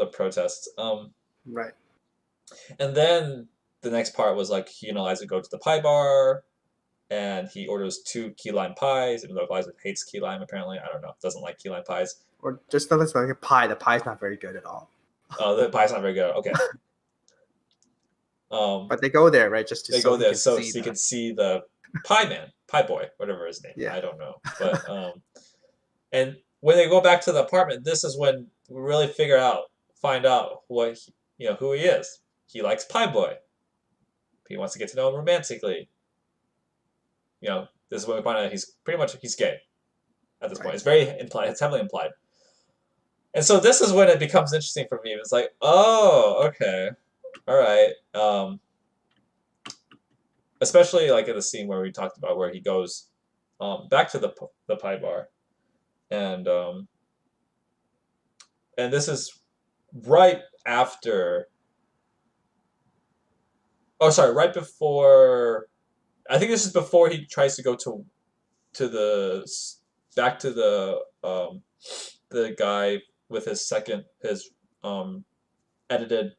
protests. Right. And then the next part was like he and Eliza go to the pie bar, and he orders two key lime pies. Even though Eliza hates key lime, apparently I don't know, doesn't like key lime pies. Or just nothing like a pie. The pie's not very good at all. Oh, the pie's not very good. Okay. But they go there, right, just They so go he there can so see he that. can see the pie man, pie boy, whatever his name. Yeah. I don't know, but and when they go back to the apartment, this is when we really find out who he is. He likes pie boy. He wants to get to know him romantically. This is when we find out he's gay at this point. Right. It's very implied. It's heavily implied. And so this is when it becomes interesting for me. It's like, oh, okay, all right. Especially like in the scene where we talked about where he goes back to the pie bar, and and this is right after. Oh, sorry, right before. I think this is before he tries to go to the back to the guy with his edited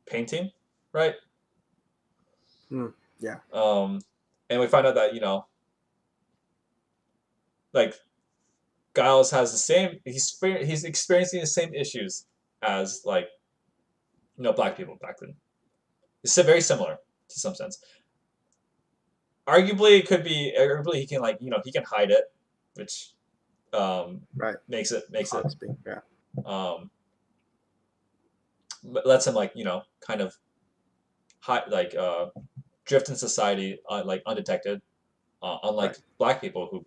painting, right? Yeah. And we find out that like Giles has the same. He's experiencing the same issues as like black people back then. It's very similar to some sense. Arguably, it could be. Arguably, he can he can hide it, which Right. makes it Honestly. Yeah. um, lets him kind of hide drift in society like undetected. Unlike Right. black people who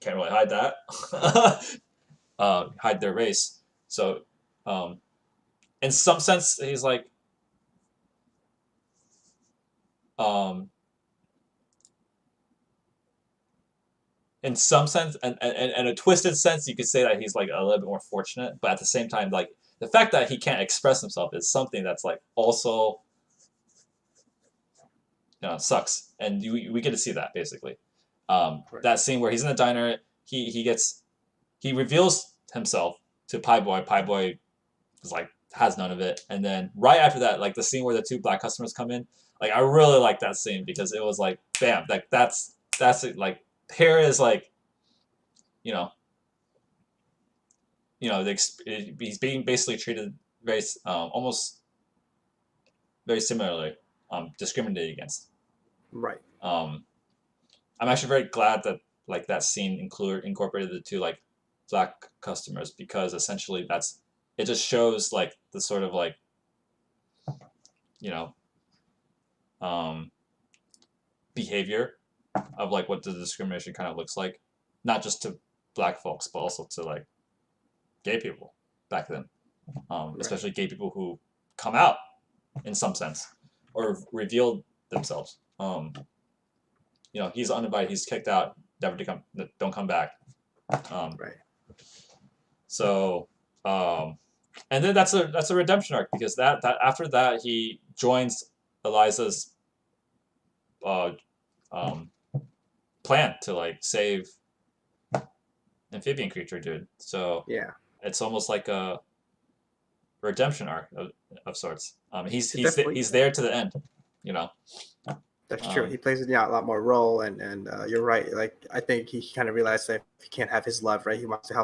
can't really hide that, hide their race. So, in some sense, he's like, um, in some sense, and a twisted sense, you could say that he's like a little bit more fortunate. But at the same time, like the fact that he can't express himself is something that's like also sucks, and we get to see that basically. Right. That scene where he's in the diner, he reveals himself to Pie Boy. Pie Boy is like has none of it, and then right after that, like the scene where the two black customers come in, like I really like that scene because it was like bam, like that's it, like here is like you know he's being basically treated very almost very similarly, discriminated against. Right. Um, I'm actually very glad that like that scene incorporated the two like black customers because essentially it just shows like the sort of like you know um, behavior of like what the discrimination kind of looks like, not just to black folks, but also to like gay people back then, Right. especially gay people who come out in some sense or reveal themselves. He's uninvited, he's kicked out, never to come, don't come back. Um, Right. so, and then that's a redemption arc because that after that he joins Eliza's uh, um, plan to like save amphibian creature dude. So Yeah. it's almost like a redemption arc of sorts. He's It he's definitely. he's there to the end, you know. That's true. Um, He plays a lot more role, and you're right. Like I think he kind of realized that if he can't have his love, right, he wants to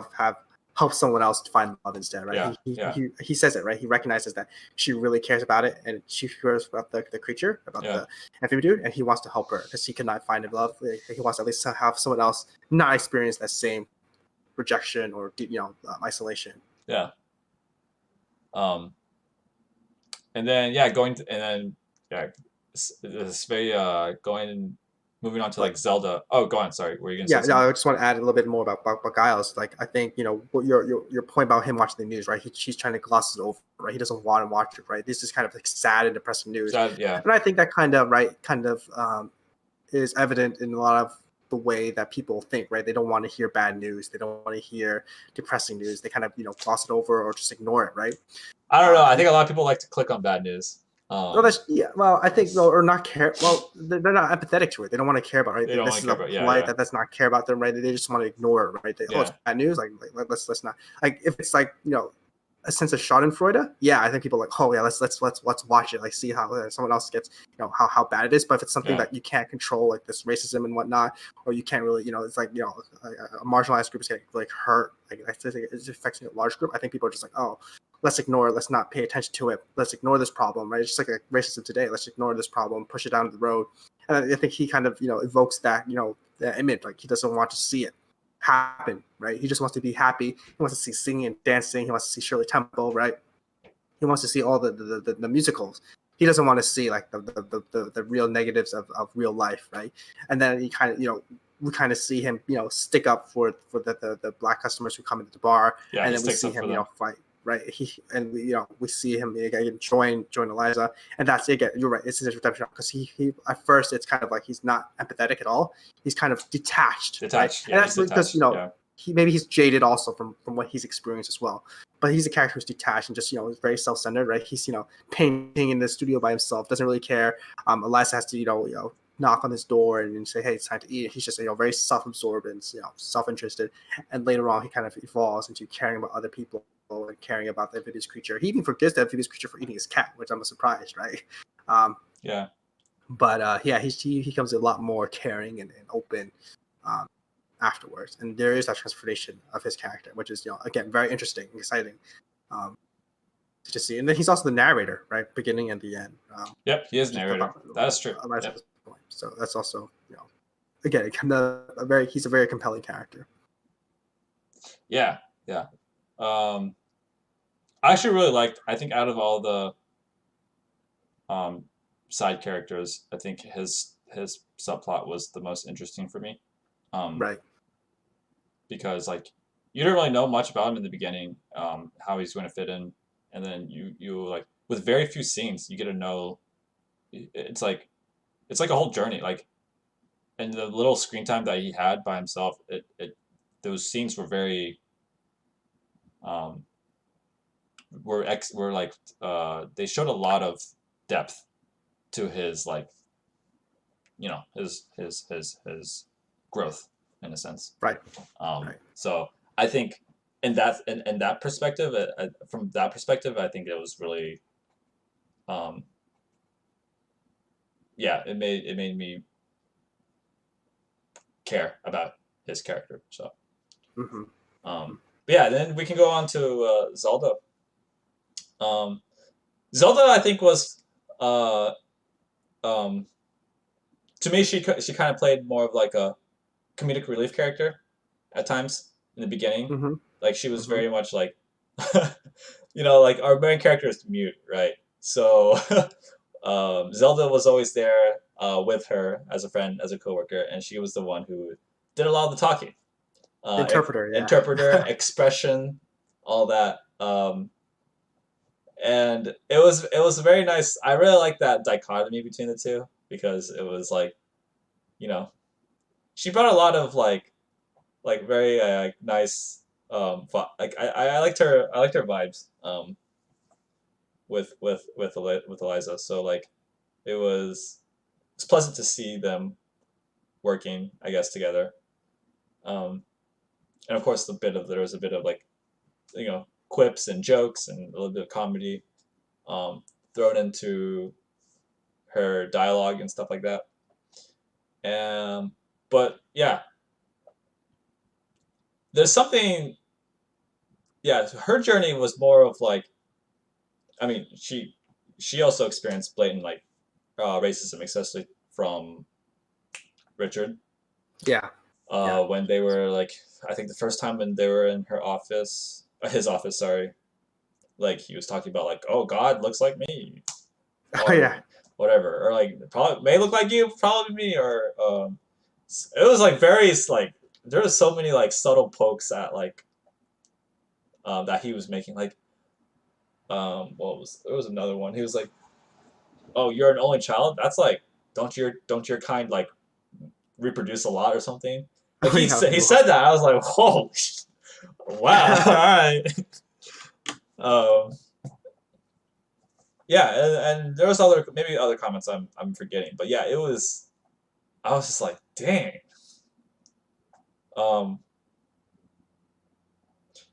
help someone else to find love instead, right? yeah, He, he yeah, he he says it, right? He recognizes that she really cares about it, and she cares about the creature, about yeah, the amphibian dude, and he wants to help her because he cannot find love. He wants to at least have someone else not experience that same rejection or isolation. yeah. Um, and then yeah, and then yeah, it's very moving on to like But Zelda. Oh, go on. Sorry, were you gonna say yeah, no, something? I just want to add a little bit more about Giles. Like, I think what your point about him watching the news, right? She's trying to gloss it over, right? He doesn't want to watch it, right? This is kind of like sad and depressing news, So yeah, and I think that kind of is evident in a lot of the way that people think, right? They don't want to hear bad news, they don't want to hear depressing news. They kind of gloss it over or just ignore it, right? I don't know. I And think a lot of people like to click on bad news. well, Um, that's yeah. Well, I think or not care. Well, they're not empathetic to it. They don't want to care about it. they Right? don't This want is to care a about. Yeah, polite yeah, that does not care about them. Right? They just want to ignore it. Right? It's yeah, bad news. Like let's not like if it's like a sense of Schadenfreude. Yeah, I think people are like, oh yeah, let's watch it. Like see how someone else gets how bad it is. But if it's something yeah. that you can't control, like this racism and whatnot, or you can't really it's like a marginalized group is getting like hurt. Like it's affecting a large group. I think people are just like, oh, let's ignore it. Let's not pay attention to it. Let's ignore this problem, right? It's just like racism today. Let's ignore this problem, push it down the road. And I think he kind of, evokes that, that image. Like he doesn't want to see it happen, right? He just wants to be happy. He wants to see singing and dancing. He wants to see Shirley Temple, right? He wants to see all the musicals. He doesn't want to see like the real negatives of real life, right? And then he kind of, we kind of see him, stick up for the black customers who come into the bar, Yeah, and he then we sticks see up for him, them. fight, right? We see him again join Eliza, and that's it. Again, you're right. It's his redemption because he at first it's kind of like he's not empathetic at all. He's kind of detached, right? Detached. And Yeah, he's that's because detached. Yeah, he's jaded also from what he's experienced as well. But he's a character who's detached and just very self-centered, right? He's painting in the studio by himself, doesn't really care. Eliza has to knock on his door and say, hey, it's time to eat. He's just very self-absorbed and self-interested. And later on, he kind of evolves into caring about other people and caring about the amphibious creature. He even forgives the amphibious creature for eating his cat, which I'm surprised, right? Um, yeah, but yeah, he becomes a lot more caring and open um, afterwards, and there is that transformation of his character, which is again very interesting and exciting um, to see. And then he's also the narrator, right, beginning and the end, yep. He is which is narrator. That's true. Yep. Eliza's point. So that's also again kind of he's a very compelling character. Yeah, yeah. Um, I actually really liked. I think out of all the um, side characters, I think his subplot was the most interesting for me. Um, Right. because like you don't really know much about him in the beginning, how he's going to fit in, and then you like with very few scenes, you get to know. It's like a whole journey. Like and the little screen time that he had by himself, it those scenes were very um, were like they showed a lot of depth to his like his growth in a sense. Right. Right. So I think in that perspective, from that perspective, I think it was really, um, yeah, it made me care about his character. So, Mm-hmm. um, but yeah, then we can go on to Zelda. Um, Zelda, I think was, uh, um, to me, she kind of played more of like a comedic relief character at times in the beginning. Mm-hmm. Like she was Mm-hmm. very much like, like our main character is mute, right? So Zelda was always there with her as a friend, as a coworker, and she was the one who did a lot of the talking. Interpreter, Interpreter, yeah. expression, all that. And it was very nice. I really like that dichotomy between the two because it was like, you know, she brought a lot of like very nice I liked her vibes with Eliza. So like it was it's pleasant to see them working, I guess, together. Um, and of course there was a bit of like, quips and jokes and a little bit of comedy um, thrown into her dialogue and stuff like that. But yeah, there's something. Yeah, her journey was more of like, I mean, she also experienced blatant like racism, especially from Richard. Yeah. Yeah. When they were like, I think the first time when they were in her office, his office, sorry, like he was talking about like, oh, God looks like me, Oh or yeah. whatever, or like probably may look like you, probably me, or it was like very like there was so many like subtle pokes at like that he was making like what was there was another one he was like, oh, you're an only child, that's like don't your kind like reproduce a lot or something, like Oh he yeah. said that I was like, whoa. Wow. All right. um yeah, and there was maybe other comments I'm forgetting, but yeah, it was I was just like, dang. um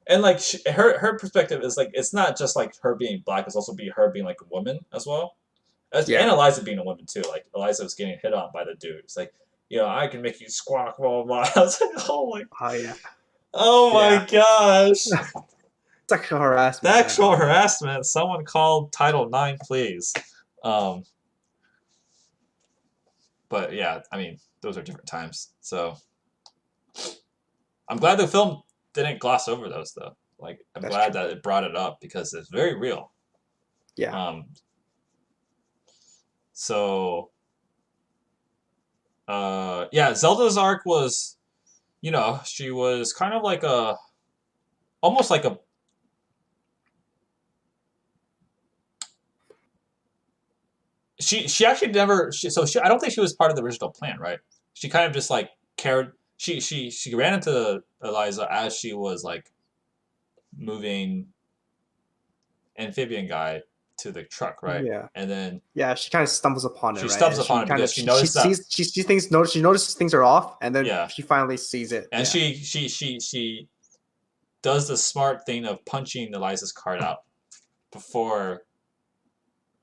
and like her perspective is like it's not just like her being black, it's also her being like a woman as well. And Yeah. Eliza being a woman too. Like Eliza was getting hit on by the dude. It's like, I can make you squawk, blah blah blah. I was like, Oh yeah. oh my Yeah. gosh, Sexual harassment. Yeah. sexual harassment. Someone called Title IX, please. Um, but yeah, I mean, those are different times. So I'm glad the film didn't gloss over those though. Like I'm That's glad true. that it brought it up because it's very real. Yeah. Um, so yeah, Zelda's arc was, she was kind of like almost like a she actually never I don't think she was part of the original plan, right? She kind of just like cared. She ran into Eliza as she was like moving amphibian guy to the truck, right? Yeah. And then Yeah, she kind of stumbles upon it, she right? stumbles And she upon it kind because of she she noticed that. sees she notices things are off, and then Yeah, she finally sees it. and Yeah. she does the smart thing of punching Eliza's card out before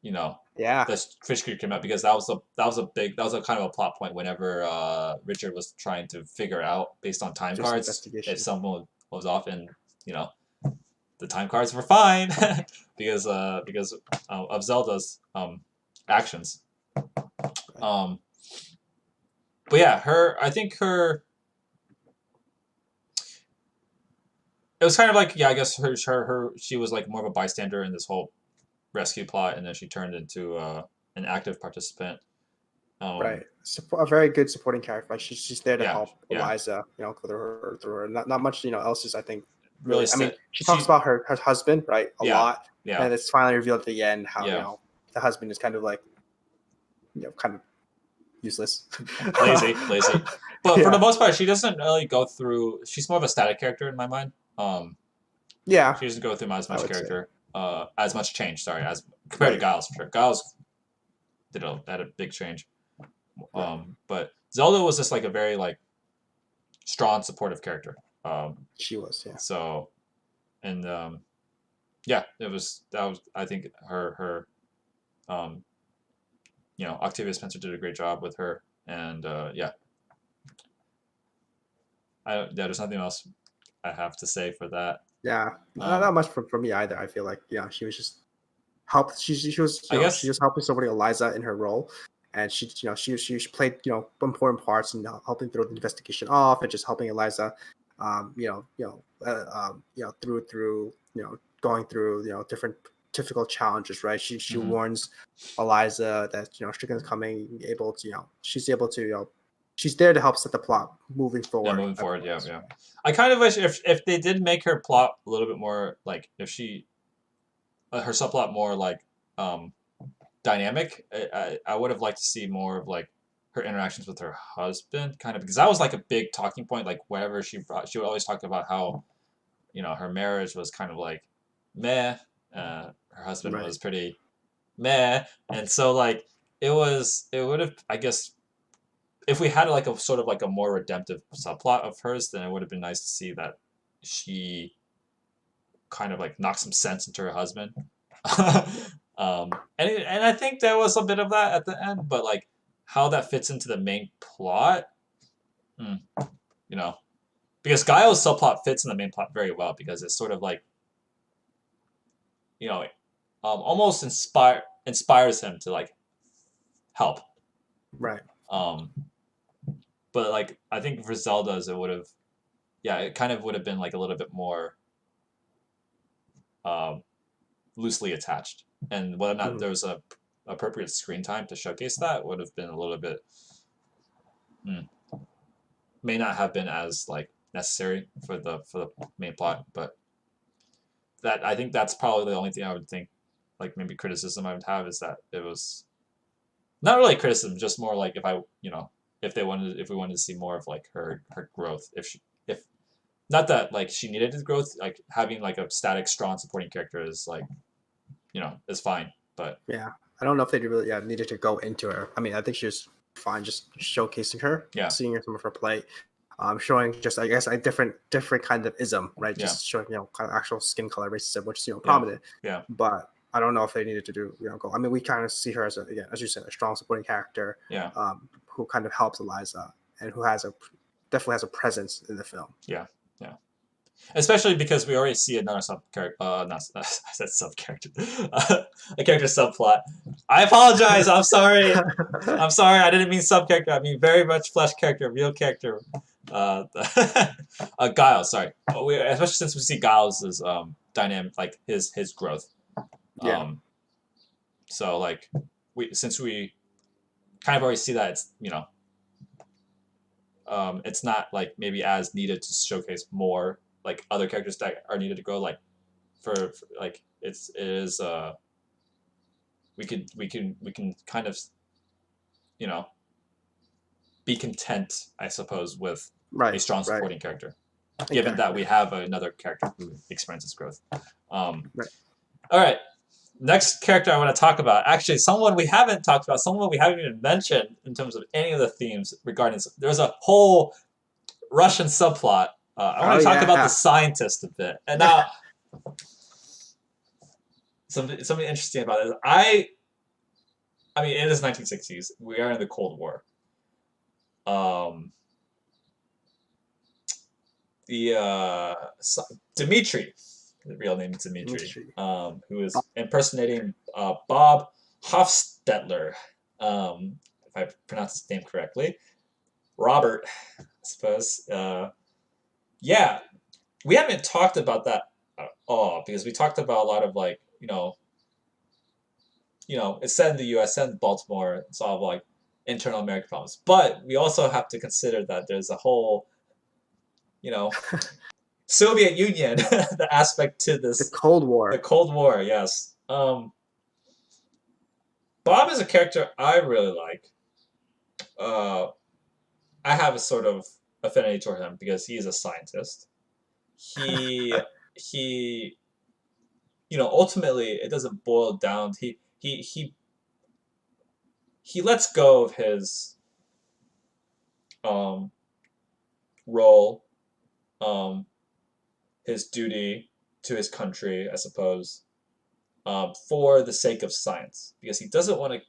you know Yeah. the fish creature came out, because that was a kind of a plot point whenever Richard was trying to figure out based on time Just cards if investigation. someone was off, and you know the time cards were fine because of Zelda's actions. Right. Um, but yeah, I think it was kind of like, yeah, I guess she was like more of a bystander in this whole rescue plot, and then she turned into an active participant. Right. A very good supporting character. Like she's there to Yeah, help yeah, Eliza, through her. Not much, else is, I think, really really. I mean, set. she talks about her husband, right, a Yeah, lot, yeah, and it's finally revealed at the end how, yeah. the husband is kind of like, kind of useless. Lazy. But for the Yeah. most part, she doesn't really go through. She's more of a static character in my mind. Yeah, She doesn't go through as I much would say. character, as much change. Sorry, as compared to Right. Giles for sure. Giles had a big change. Right. But Zelda was just like a very like strong supportive character. She was. Yeah. So and yeah, that was I think her Octavia Spencer did a great job with her, and yeah, there's nothing else I have to say for that. Yeah. Not Um, much for me either. I feel like, she was just helped. She was, I she guess was helping somebody, Eliza, in her role, and she played, important parts in helping throw the investigation off, and just helping Eliza, through going through, different difficult challenges, right? She Hmm. warns Eliza that Strickland's coming, able to she's able to she's there to help set the plot moving Yeah, forward. moving forward. Yeah, yeah. I kind of wish if they did make her plot a little bit more like if she her subplot more like um dynamic. I would have liked to see more of like her interactions with her husband, kind of because that was like a big talking point. Like wherever she brought, she would always talk about how her marriage was kind of like meh. Her husband Right. was pretty meh, and so like it would have, I guess, if we had like a sort of like a more redemptive subplot of hers, then it would have been nice to see that she kind of like knocked some sense into her husband. And I think there was a bit of that at the end, but like how that fits into the main plot, hmm, you know, because Guile's subplot fits in the main plot very well because it's sort of like you know, almost inspires him to like help. Right. Um, but like I think for Zelda's, it would have, yeah, it kind of would have been like a little bit more um, loosely attached, and whether or not Mhm. there was a appropriate screen time to showcase that would have been a little bit mm, may not have been as like necessary for the main plot, but that I think that's probably the only thing I would think like maybe criticism I would have is that it was not really criticism, just more like if I if we wanted to see more of like her growth if not that like she needed the growth, like having like a static strong supporting character is like is fine, but Yeah. I don't know if they really needed to go into her. I mean, I think she was fine just showcasing her, yeah, seeing her some of her play, showing just I guess a different kind of ism, right? yeah, Just showing kind of actual skin color racism, which is yeah, prominent. yeah, But I don't know if they needed to do go. I mean, we kind of see her as again, as you said, a strong supporting character, yeah, who kind of helps Eliza and who definitely has a presence in the film. yeah, yeah. Especially because we already see another sub character. Not I said sub character, a character subplot. I apologize. I'm sorry. I'm sorry. I didn't mean sub character. I mean very much flesh character, real character. Uh, Guile. Sorry. Especially since we see Giles' dynamic, like his growth. Yeah. Um, so like since we kind of already see that it's not like maybe as needed to showcase more like other characters that are needed to grow like for like it is we can kind of you know be content I suppose with a Right. strong Right. supporting character given that Exactly. we have another character who experiences growth. Right. All right, next character I want to talk about, actually someone we haven't talked about, someone we haven't even mentioned in terms of any of the themes regarding, there's a whole Russian subplot. I want Oh to talk about the yeah. scientist a bit. And now, something interesting about it is I mean, it is 1960s. We are in the Cold War. Um, the Dmitri, the real name is Dmitri, Mystery. who is impersonating Bob Hofstetler, if I pronounce his name correctly. Robert, I suppose. Yeah, we haven't talked about that at all because we talked about a lot of like it's set in the U.S., set in Baltimore, solve like internal American problems. But we also have to consider that there's a whole, you know, Soviet Union the aspect to The this, Cold the War. Cold War. Yes, Bob is a character I really like. Uh, I have a sort of affinity toward him because he is a scientist. He ultimately it doesn't boil down. He lets go of his um, role, um, his duty to his country, I suppose, for the sake of science, because he doesn't want to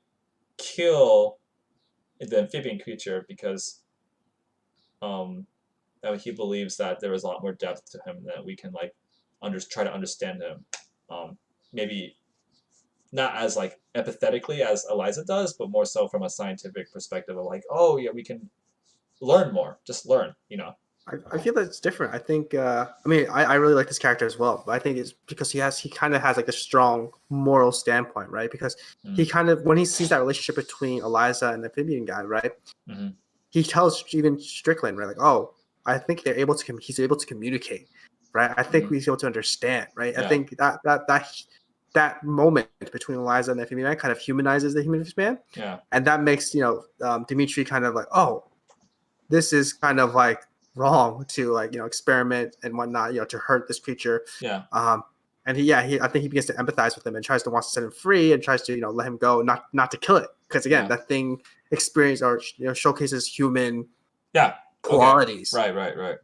kill the amphibian creature because um, he believes that there is a lot more depth to him that we can like try to understand him. Maybe not as like empathetically as Eliza does, but more so from a scientific perspective of like, oh yeah, we can learn more, just learn. I feel that it's different. I think I mean I really like this character as well, but I think it's because he kind of has like a strong moral standpoint, right? Because he kind of when he sees that relationship between Eliza and the amphibian guy, right? Mm-hmm. He tells even Strickland, right? Like, oh, I think they're able to he's able to communicate, right? I think Mm-hmm. he's able to understand, right? I Yeah. think that moment between Eliza and the amphibian man kind of humanizes the human man, Yeah. and that makes Dimitri kind of like, oh, this is kind of like wrong to like experiment and whatnot, to hurt this creature. Yeah. And I think he begins to empathize with him and wants to set him free and tries to let him go, not to kill it, because again, Yeah. that thing experience or showcases human Yeah. qualities. Okay. Right.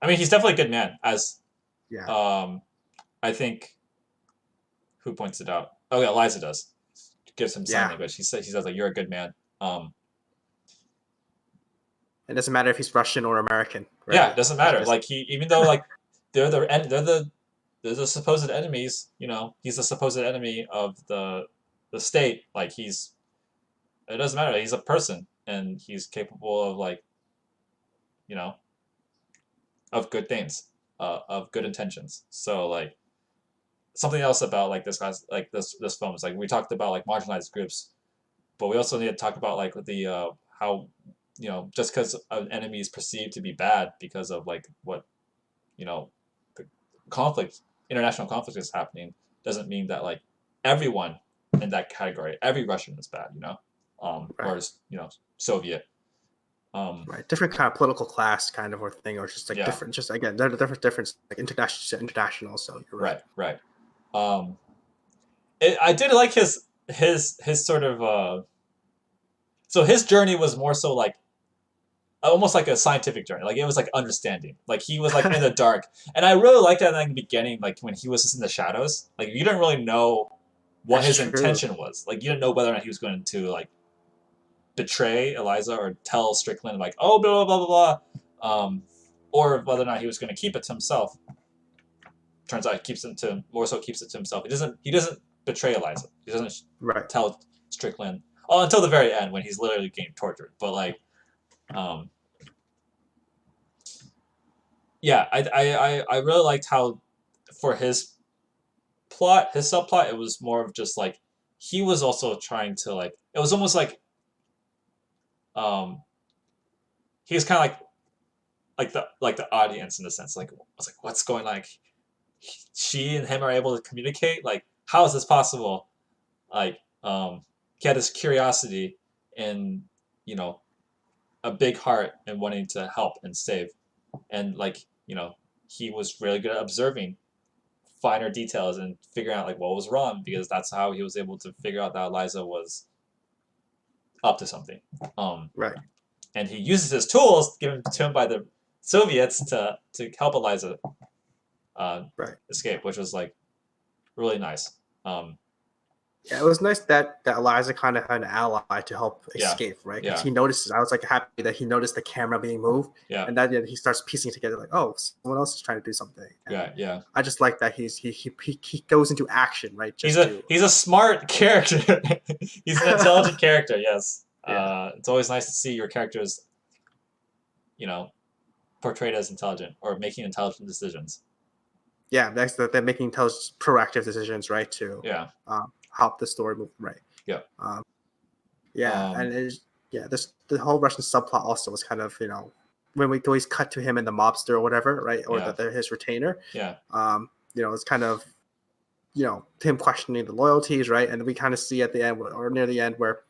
I mean, he's definitely a good man. As Yeah. I think who points it out? Oh yeah, Eliza does. Gives him sign Yeah. language. He says like you're a good man. It doesn't matter if he's Russian or American, right? Yeah, it doesn't matter. Like he, even though like they're the supposed enemies. You know, he's the supposed enemy of the state. Like it doesn't matter. He's a person, and he's capable of like you know of good things, of good intentions. So like something else about like this guy's like this film is like we talked about like marginalized groups, but we also need to talk about like the how just because an enemy is perceived to be bad because of like what the conflict, international conflict is happening, doesn't mean that like everyone in that category, every Russian is bad, or Right. Soviet. Right. Different kind of political class kind of or thing, or just like Yeah. different. Just again, they're the difference like international. So you're right. Right. Um, I did like his sort of so his journey was more so like almost like a scientific journey. Like it was like understanding. Like he was like in the dark, and I really liked that in the beginning. Like when he was just in the shadows, like you didn't really know what That's his true. intention was. Like you didn't know whether or not he was going to like betray Eliza or tell Strickland like oh blah blah blah blah blah, or whether or not he was going to keep it to himself. Turns out he keeps it to himself. He doesn't betray Eliza. He doesn't Right. tell Strickland. Oh, until the very end when he's literally getting tortured. But like, um, yeah, I really liked how for his plot, his subplot, it was more of just like he was also trying to like it was almost like um he was kind of like the audience in a sense. Like I was like, what's going on? Like she and him are able to communicate. Like how is this possible? Like he had this curiosity and you know a big heart and wanting to help and save, and like he was really good at observing finer details and figuring out like what was wrong because that's how he was able to figure out that Eliza was up to something. Right. And he uses his tools given to him by the Soviets to help Eliza Right. escape, which was like really nice. Yeah, it was nice that Eliza kind of had an ally to help Yeah, escape, right? Because yeah, he notices. I was like happy that he noticed the camera being moved, yeah, and that he starts piecing it together. Like, oh, someone else is trying to do something. And yeah. I just like that he goes into action, right? He's Just a to he's a smart character. He's an intelligent character. Yes. yeah, It's always nice to see your characters, you know, portrayed as intelligent or making intelligent decisions. yeah. That's that they're making proactive decisions, right? To Yeah. help the story move right. Yeah. Um, yeah, Um, and this the whole Russian subplot also was kind of when we always cut to him and the mobster or whatever, right, or yeah. his retainer. Yeah. It's kind of him questioning the loyalties, right, and we kind of see at the end or near the end where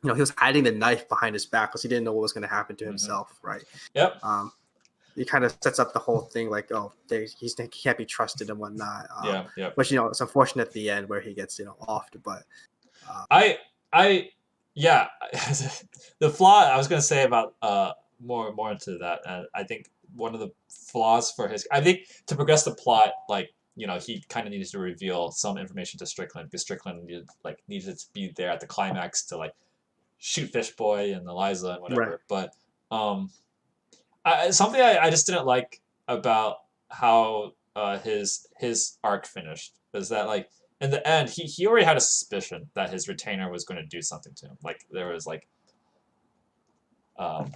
he was hiding the knife behind his back because he didn't know what was going to happen to himself, right. Yep. He kind of sets up the whole thing like, oh, he can't be trusted and whatnot. Yeah. Yep. Which it's unfortunate at the end where he gets offed, but I yeah. The flaw I was gonna say about more into that. I think one of the flaws for his I think to progress the plot like he kind of needed to reveal some information to Strickland because Strickland needed to be there at the climax to like shoot Fish Boy and Eliza and whatever. right, But something I just didn't like about how his arc finished is that like in the end he already had a suspicion that his retainer was going to do something to him. Like there was like um,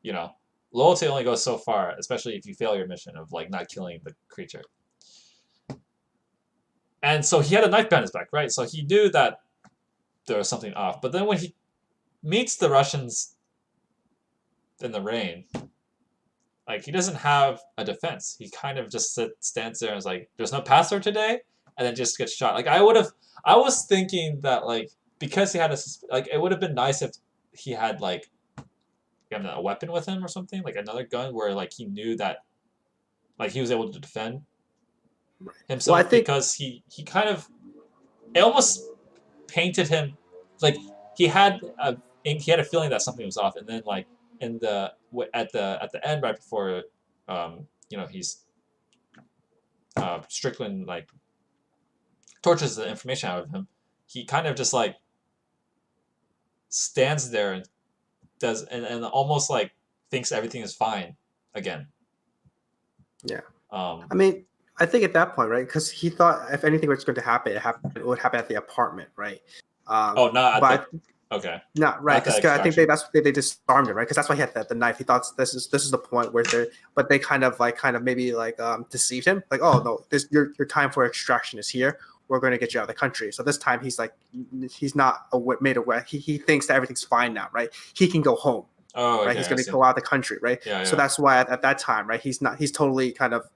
you know loyalty only goes so far, especially if you fail your mission of like not killing the creature. And so he had a knife behind his back, right? So he knew that there was something off. But then when he meets the Russians in the rain, like he doesn't have a defense. He kind of just stands there and is like, "There's no pastor today," and then just gets shot. Like I was thinking that like because he had like it would have been nice if he had like a weapon with him or something, like another gun where like he knew that like he was able to defend Well, I himself think because he kind of it almost painted him like he had a feeling that something was off, and then like in the at the end right before he's Strickland like tortures the information out of him, he kind of just like stands there and does and almost like thinks everything is fine again. Yeah. I mean, I think at that point, right? Because he thought if anything was going to happen, it would happen at the apartment, right? Not at But the okay. not right, Not the because I think extraction. that's what they disarmed it, right? Because that's why he had the knife. He thought this is the point where they're, but they kind of maybe like deceived him, like, oh no, this your time for extraction is here. We're going to get you out of the country. So this time he's like, he's not made aware. He thinks that everything's fine now, right? He can go home, Oh, right? okay, He's I going to see. go out of the country, right? Yeah, So yeah. that's why at that time, right? He's totally kind of,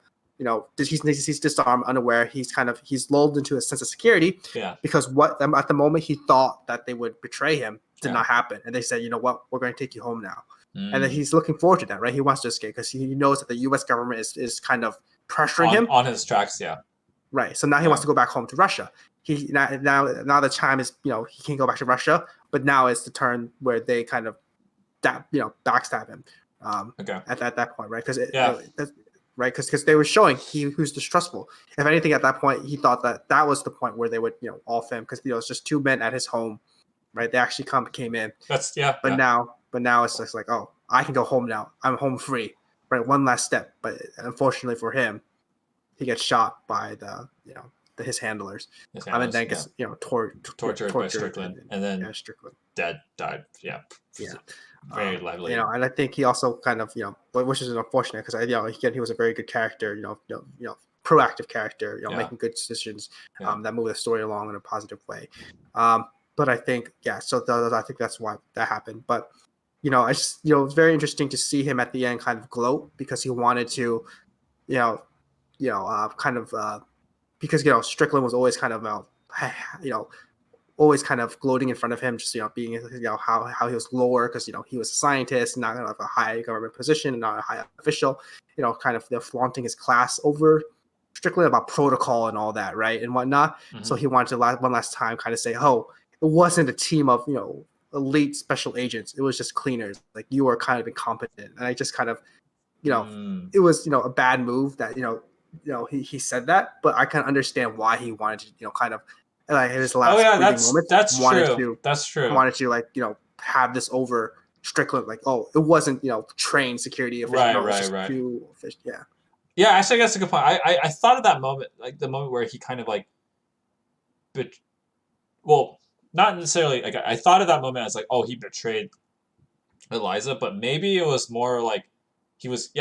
he's disarmed, unaware. He's lulled into a sense of security Yeah. because at the moment he thought that they would betray him did Yeah. not happen, and they said, you know what, we're going to take you home now. And then Mm. he's looking forward to that, right? He wants to escape because he knows that the U.S. government is kind of pressuring him, on his tracks, yeah. right? So now he wants to go back home to Russia. He now the time is, he can't go back to Russia, but now it's the turn where they kind of backstab him. Okay. At that point, right? Yeah. Right, because they were showing who's distrustful. If anything, at that point, he thought that was the point where they would off him because it's just two men at his home, right? They actually came in, That's but yeah. now it's just like, oh, I can go home now. I'm home free, right? One last step, but unfortunately for him, he gets shot by his handlers. His And handlers, then gets tortured by Strickland, and then Strickland died. Yeah. Yeah. Very lively. And I think he also kind of, which is unfortunate because he was a very good character, proactive character, Yeah. making good decisions, Yeah. that move the story along in a positive way. But I think, so I think that's why that happened. But, I just, it's very interesting to see him at the end kind of gloat because he wanted to, because, Strickland was always kind of, always kind of gloating in front of him, just being how he was lower because he was a scientist, not of a high government position, not a high official, kind of flaunting his class over Strickland about protocol and all that, right, and whatnot. Mm-hmm. So he wanted to one last time kind of say, oh, it wasn't a team of elite special agents, it was just cleaners, like you are kind of incompetent. And I just kind of it was a bad move that he said that, but I can understand why he wanted to kind of like in his last moments, that's true. Wanted to have this over Strickland, like, oh, it wasn't trained security official, right. Yeah. Yeah, actually, that's a good point. I thought of that moment, like the moment where he kind of like, well, not necessarily. Like I thought of that moment as like, oh, he betrayed Eliza, but maybe it was more like he was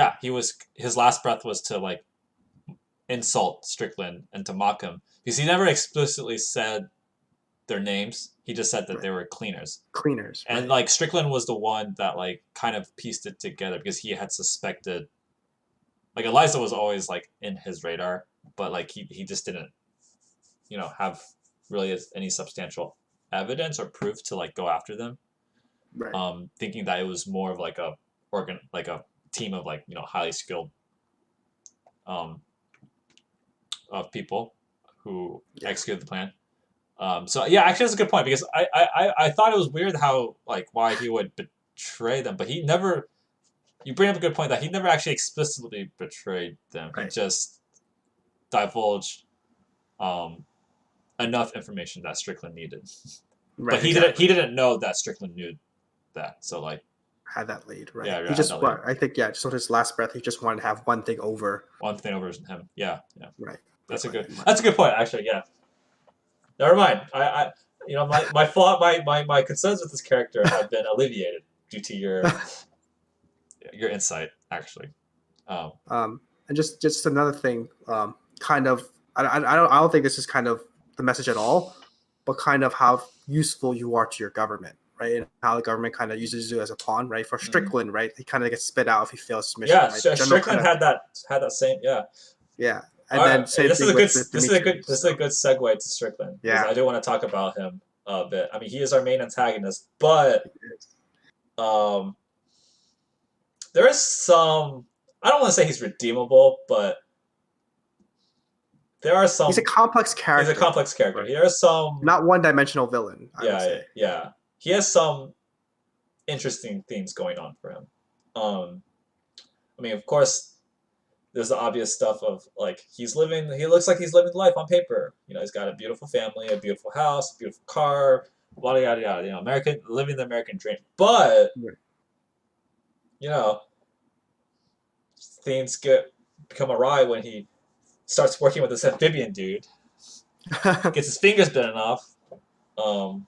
his last breath was to like insult Strickland and to mock him because he never explicitly said their names. He just said that they were cleaners. And like Strickland was the one that like kind of pieced it together because he had suspected. Like Eliza was always like in his radar, but like he just didn't, have really any substantial evidence or proof to like go after them. Right. Thinking that it was more of like a team of like highly skilled of people who executed the plan. So yeah, actually that's a good point because I thought it was weird how like why he would betray them, but he never. You bring up a good point that he never actually explicitly betrayed them. Right. He just divulged enough information that Strickland needed. Right, but he didn't know that Strickland knew that. So like had that lead, right? Yeah, he just I think just on his last breath, he just wanted to have one thing over him. Yeah. Right. That's a good point actually. Yeah. Never mind. I my concerns with this character have been alleviated due to your your insight actually. And just another thing, kind of, I don't think this is kind of the message at all, but kind of how useful you are to your government, right? And how the government kind of uses you as a pawn, right? For Strickland, right? He kind of gets spit out if he fails his mission, Yeah, right? The general kind Strickland of, had that same yeah. All And right, then same thing with Dimitri. this is a So good segue to Strickland because yeah, I do want to talk about him a bit. I mean, he is our main antagonist, but um, there is some. I don't want to say he's redeemable, but there are he's a some. complex He's a character, complex character. right? There are some. Not one-dimensional villain, I would Yeah, say. yeah. He has some interesting things going on for him. Um, I mean, of course, there's the obvious stuff of like he's living. He looks like he's living life on paper. You know, he's got a beautiful family, a beautiful house, a beautiful car, yada yada yada. You know, American living the American dream. But Right. you know, things become awry when he starts working with this amphibian dude. Gets his fingers bitten off. Um,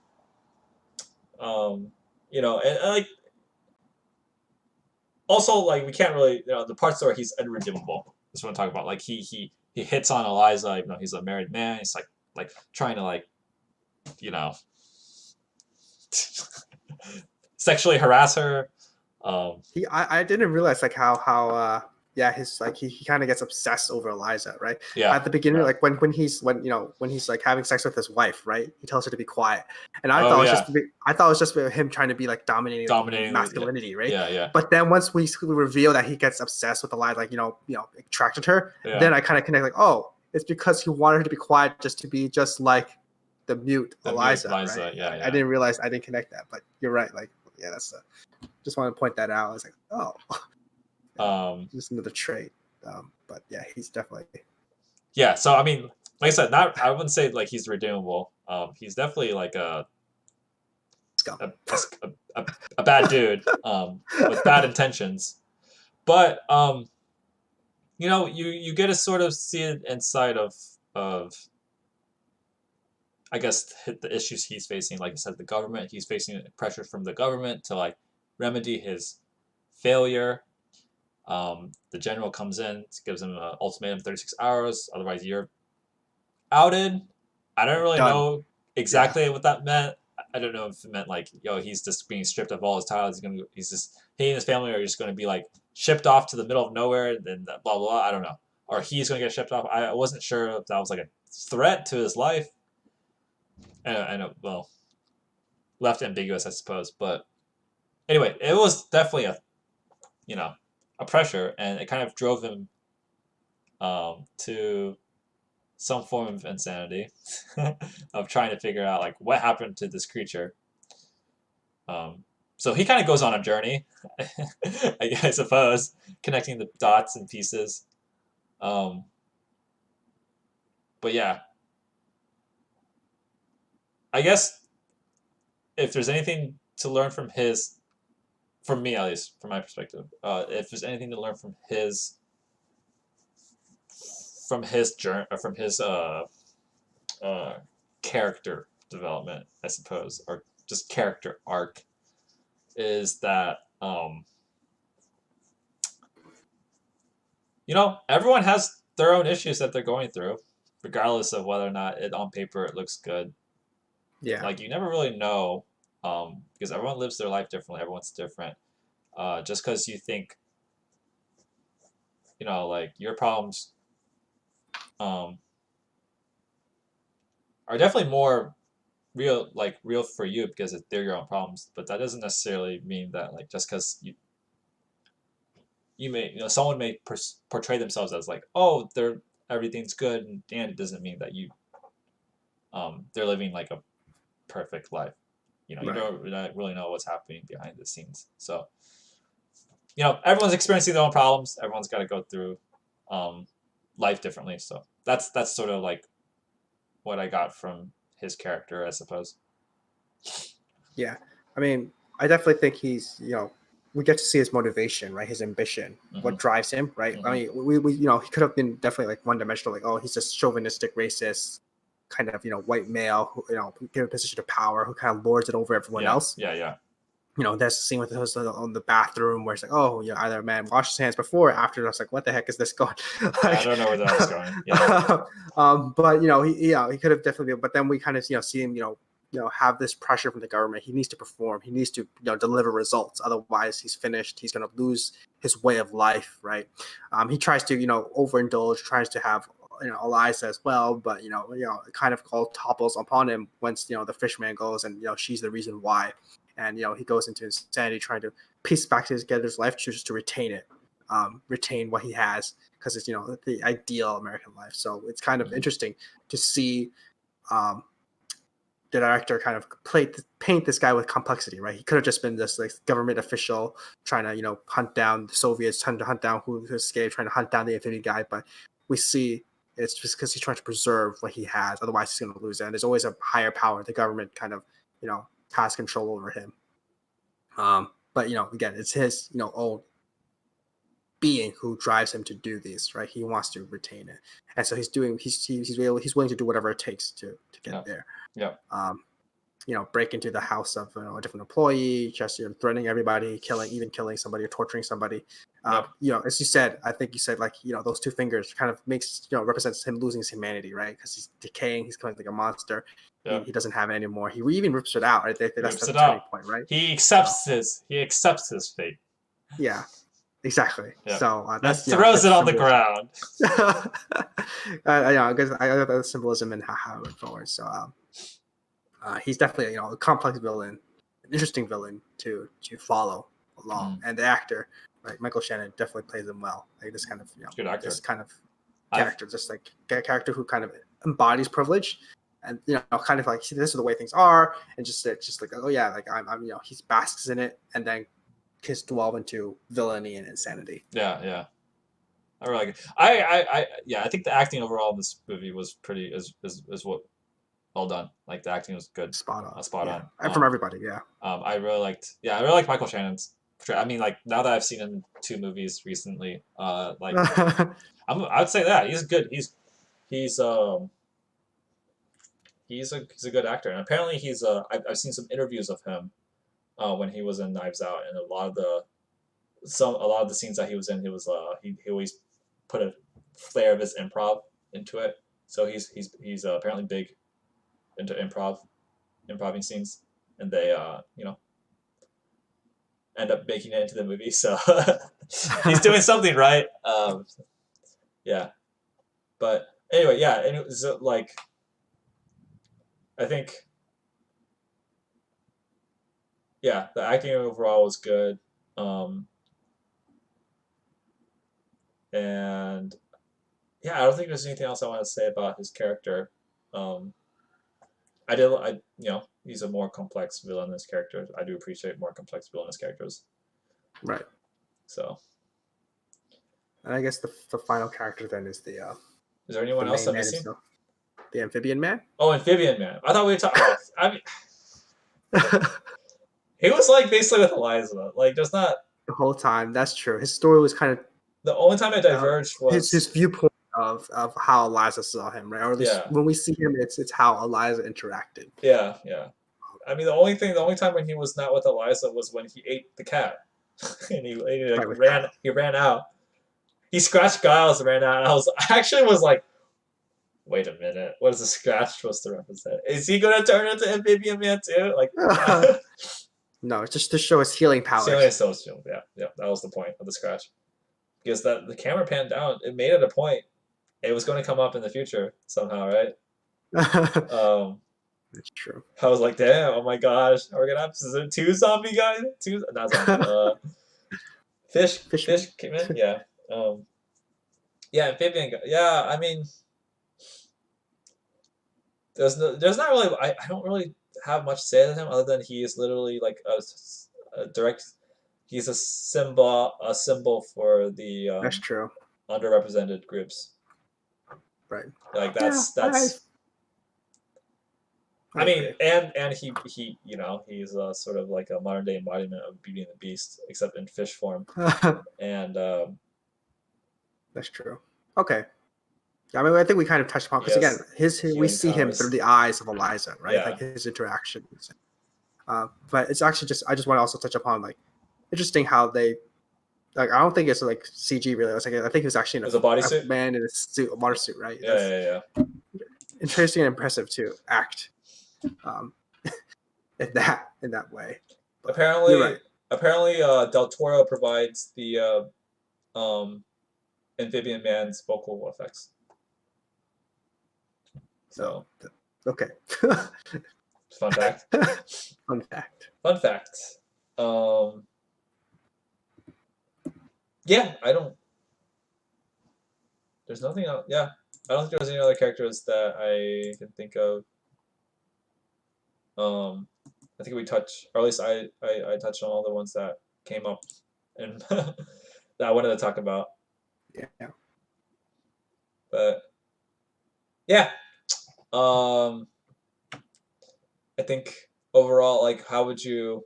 you know, and like also like we can't really the parts where he's unredeemable. That's what I'm talking about. Like he hits on Eliza, even though he's a married man. He's like trying to like you know sexually harass her. I didn't realize like how yeah, his like he kind of gets obsessed over Eliza, right? Yeah, At the beginning, yeah. like when he's like having sex with his wife, right? He tells her to be quiet, and Oh yeah, I thought it was just him trying to be like dominating dominating. masculinity, right? Yeah, yeah, But then once we reveal that he gets obsessed with Eliza, like attracted to her, yeah. then I kind of connect like, oh, it's because he wanted her to be quiet, just to be just like the mute Eliza, right? Yeah, I didn't realize, I didn't connect that, but you're right. Like, yeah, that's just want to point that out. I was like, oh. Just another trait. But yeah, he's definitely yeah. So I mean, like I said, not I wouldn't say like he's redeemable. He's definitely like scum. A bad dude with bad intentions. But you know, you get to sort of see it inside of I guess the issues he's facing. Like I said, the government. He's facing pressure from the government to like remedy his failure. The general comes in, gives him an ultimatum, 36 hours. Otherwise, you're outed. I don't really Done. know exactly what that meant. I don't know if it meant like, yo, he's just being stripped of all his titles. He's just he and his family are just going to be like shipped off to the middle of nowhere and then blah blah blah. I don't know, or he's going to get shipped off. I wasn't sure if that was like a threat to his life. I know, well, left ambiguous, I suppose. But anyway, it was definitely a pressure, and it kind of drove him to some form of insanity of trying to figure out like what happened to this creature. So he kind of goes on a journey, I suppose, connecting the dots and pieces. But yeah, I guess if there's anything to learn from me at least, from my perspective, if there's anything to learn from his journey, or from his uh, character development, I suppose, or just character arc, is that everyone has their own issues that they're going through, regardless of whether or not it on paper it looks good. Yeah. Like you never really know, because everyone lives their life differently. Everyone's different. Just because you think, like your problems um, are definitely more real for you because they're your own problems, but that doesn't necessarily mean that like just because you may someone may portray themselves as like, oh, everything's good, and it doesn't mean that they're living like a perfect life. You Right. don't really know what's happening behind the scenes. So everyone's experiencing their own problems. Everyone's got to go through life differently. So that's sort of like what I got from his character, I suppose. Yeah. I mean, I definitely think he's, we get to see his motivation, right? His ambition, Mm-hmm. what drives him, right? Mm-hmm. I mean, we he could have been definitely like one dimensional, like, oh, he's just chauvinistic, racist, kind of, white male, who, given a position of power, who kind of lords it over everyone else. Yeah. there's a scene with the host on the bathroom where it's like, oh, either a man washed his hands before or after. And I was like, what the heck is this going? Yeah, I don't know where that was going. Yeah. But he could have definitely been. But then we kind of see him have this pressure from the government. He needs to perform. He needs to deliver results. Otherwise, he's finished. He's going to lose his way of life, right? He tries to overindulge, tries to have Eliza as well, but it kind of all topples upon him once the fisherman goes, and she's the reason why. And he goes into insanity trying to piece back together his life just to retain it, retain what he has, because it's the ideal American life. So it's kind of interesting to see the director kind of paint this guy with complexity, right? He could have just been this like government official trying to hunt down the Soviets, trying to hunt down who escaped, trying to hunt down the amphibian guy, but we see it's just because he's trying to preserve what he has. Otherwise, he's going to lose it. And there's always a higher power. The government kind of has control over him. But again, it's his own being who drives him to do these, right? He wants to retain it, and so he's willing to do whatever it takes to get there. Yeah. Break into the house of a different employee, just threatening everybody, killing somebody or torturing somebody. As you said, I think you said like those two fingers kind of makes represents him losing his humanity, right? Because he's decaying, he's becoming like a monster. Yeah. He doesn't have it anymore. He even rips it out. Right? That's the turning point, right? He accepts his fate. Yeah. Exactly. Yeah. So that's throws it on the ground. Because I got the symbolism and how it went forward. So he's definitely a complex villain, an interesting villain to follow along, and the actor, right, Michael Shannon, definitely plays him well. Like this kind of good actor. This kind of character, just like a character who kind of embodies privilege, and kind of like, see, this is the way things are, and just like, oh yeah, like I'm he basks in it, and then kiss dwell into villainy and insanity. Yeah. I really like it. I think the acting overall in this movie was pretty is what well done. Like the acting was good. Spot on. And from everybody, yeah. I really liked Michael Shannon's portrayal. I mean, like now that I've seen him in 2 movies recently, like I would say that he's good. He's a good actor, and apparently I've seen some interviews of him when he was in Knives Out, and a lot of the scenes that he was in, he always put a flair of his improv into it. So he's apparently big into improving scenes, and they end up making it into the movie. So he's doing something right. Yeah, but anyway, yeah, and it was like I think. Yeah, the acting overall was good, and yeah, I don't think there's anything else I want to say about his character. He's a more complex villainous character. I do appreciate more complex villainous characters. Right. So. And I guess the final character then is the. Is there anyone else I'm missing? The amphibian man. Oh, amphibian man! I thought we were talking. I mean. He was like basically with Eliza. Like there's not the whole time. That's true. His story was kind of the only time it diverged was his viewpoint of how Eliza saw him, right? Or at least when we see him, it's how Eliza interacted. Yeah. I mean, the only time when he was not with Eliza was when he ate the cat, and he ran out. He scratched Giles and ran out. And I actually was like, wait a minute, what is the scratch supposed to represent? Is he gonna turn into Amphibian Man too? Like. No, it's just to show his healing powers. Yeah, that was the point of the scratch. Because the camera panned down, it made it a point. It was going to come up in the future somehow, right? That's true. I was like, damn, oh my gosh, are we going to have 2 zombie guys? 2? Not zombie. Fish came in? Yeah. Yeah, amphibian guy. Yeah, I mean, there's not really, I don't really have much to say to him other than he is literally like a direct. He's a symbol for the that's true. Underrepresented groups. Right. Like that's. I mean, and he he's sort of like a modern day embodiment of Beauty and the Beast, except in fish form. And that's true. Okay. I mean, I think we kind of touched upon because again, we see him through the eyes of Eliza, right? Yeah. Like his interactions. But it's actually just I just want to also touch upon like interesting how they like I don't think it's like CG really. It's like I think it was actually It was a a bodysuit. man in a suit, a water suit, right? Yeah, That's yeah, yeah. interesting and impressive to act um, in that way. But you're right. Apparently, Del Toro provides the amphibian man's vocal effects. So So, okay. fun fact. Fun fact. Fun fact. Um, yeah, I don't. There's nothing else. Yeah, I don't think there's any other characters that I can think of. I think we touched, or at least I touched on all the ones that came up and that I wanted to talk about. Yeah. But yeah, um, I think overall, like, how would you?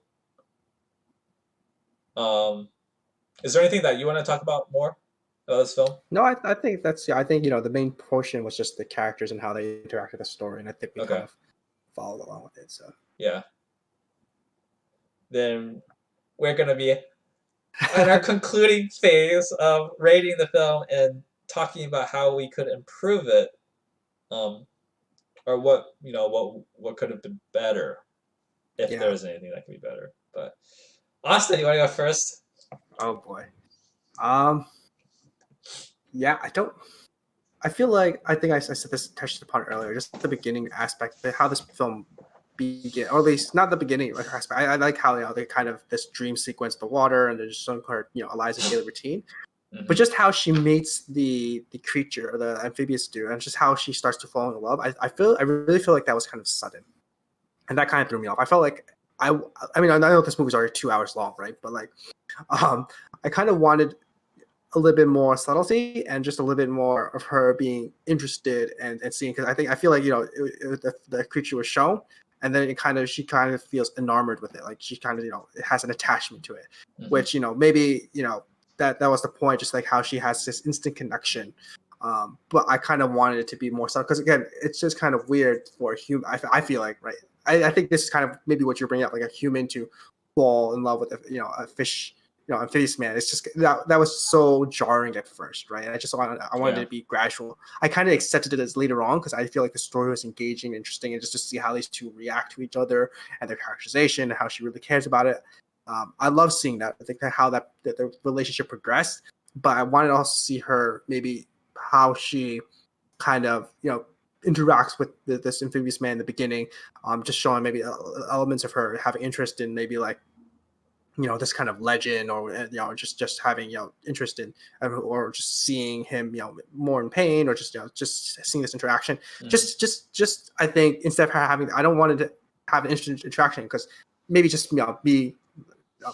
Um, is there anything that you want to talk about more about this film? No, I think that's I think the main portion was just the characters and how they interact with the story, and I think we kind Okay, of followed along with it. So yeah. Then we're gonna be in our concluding phase of rating the film and talking about how we could improve it, um, or what could have been better if yeah. there's anything that could be better. But Austin, you want to go first? Oh boy. Um. Yeah. I don't. I feel like I think I said this touched upon it earlier. Just the beginning aspect, how this film begin, or at least not the beginning aspect. I like how they kind of this dream sequence, the water, and there's some her Eliza's daily routine. But just how she meets the creature or the amphibious dude, and just how she starts to fall in love. I really feel like that was kind of sudden, and that kind of threw me off. I felt like I mean I know this movie's already 2 hours long, right? But like, um, I kind of wanted a little bit more subtlety and just a little bit more of her being interested and seeing because I feel like the creature was shown and then she kind of feels enamored with it, like she kind of it has an attachment to it, which maybe that was the point, just like how she has this instant connection. But I kind of wanted it to be more subtle because again it's just kind of weird for a human. I feel like, right, I think this is kind of maybe what you're bringing up, like a human to fall in love with a fish, amphibious man. It's just that was so jarring at first, right? I wanted it to be gradual. I kind of accepted it as later on because I feel like the story was engaging, interesting, and just to see how these two react to each other and their characterization and how she really cares about it. I love seeing that. I think that how that the relationship progressed, but I wanted to also see her maybe how she kind of interacts with this amphibious man in the beginning, just showing maybe elements of her having interest in maybe like this kind of legend, or just having interest in, or just seeing him more in pain, or just seeing this interaction. Just I think instead of her having, I don't want to have an instant interaction because maybe just be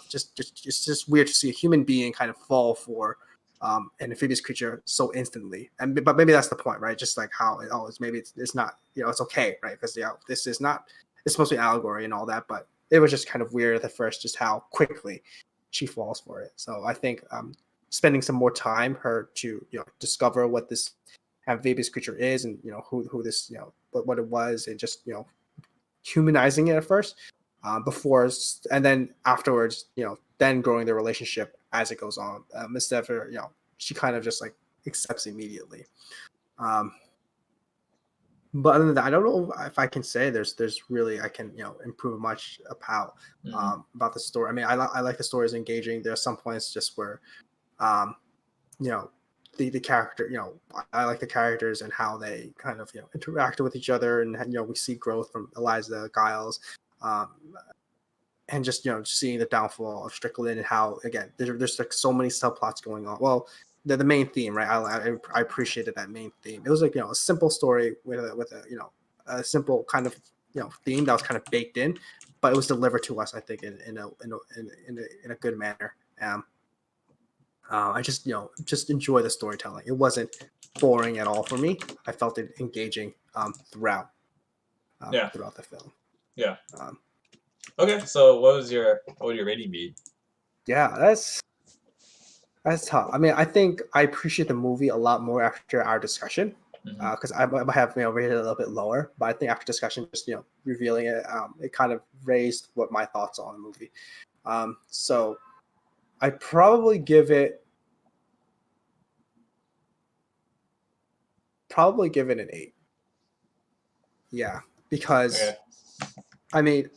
just it's just weird to see a human being kind of fall for an amphibious creature so instantly. But maybe that's the point, right? Just like how it's not it's okay, right? Because this is not, it's supposed to be allegory and all that, but it was just kind of weird at first just how quickly she falls for it. So I think spending some more time her to discover what this amphibious creature is, and who this what it was, and just humanizing it at first, before, and then afterwards then growing the relationship as it goes on. Miss Ever, she kind of just like accepts immediately. But other than that, I don't know if I can say there's really I can improve much about the story. I mean, I like the story is engaging. There are some points just where um, you know the character, I like the characters and how they kind of interact with each other, and we see growth from Eliza Giles, um, and just seeing the downfall of Strickland, and how again there's like so many subplots going on. Well, the main theme, right? I appreciated that main theme. It was like a simple story with a simple kind of theme that was kind of baked in, but it was delivered to us, I think, in a good manner. I just enjoy the storytelling. It wasn't boring at all for me. I felt it engaging throughout Yeah. throughout the film. Yeah. Okay, so what would your rating be? Yeah, that's tough. I mean, I think I appreciate the movie a lot more after our discussion. Hmm. because I might have rated it a little bit lower, but I think after discussion, just revealing it, it kind of raised what my thoughts on the movie. So I'd probably give it an 8. Yeah, because Okay. I mean,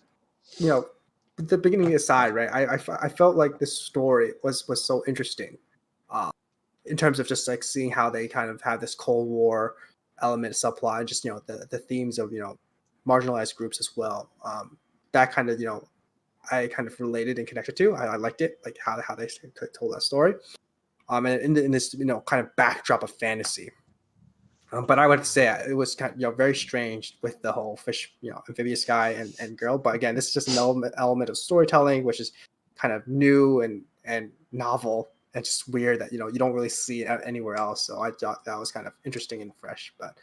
you know, the beginning aside, right? I felt like this story was so interesting, um, in terms of just like seeing how they kind of have this Cold War element subplot, and just the themes of marginalized groups as well. That kind of I kind of related and connected to. I liked it, like how they told that story. And in this kind of backdrop of fantasy. But I would say it was kind of very strange with the whole fish, amphibious guy and girl. But again, this is just an element of storytelling, which is kind of new and novel and just weird that you don't really see it anywhere else. So I thought that was kind of interesting and fresh. But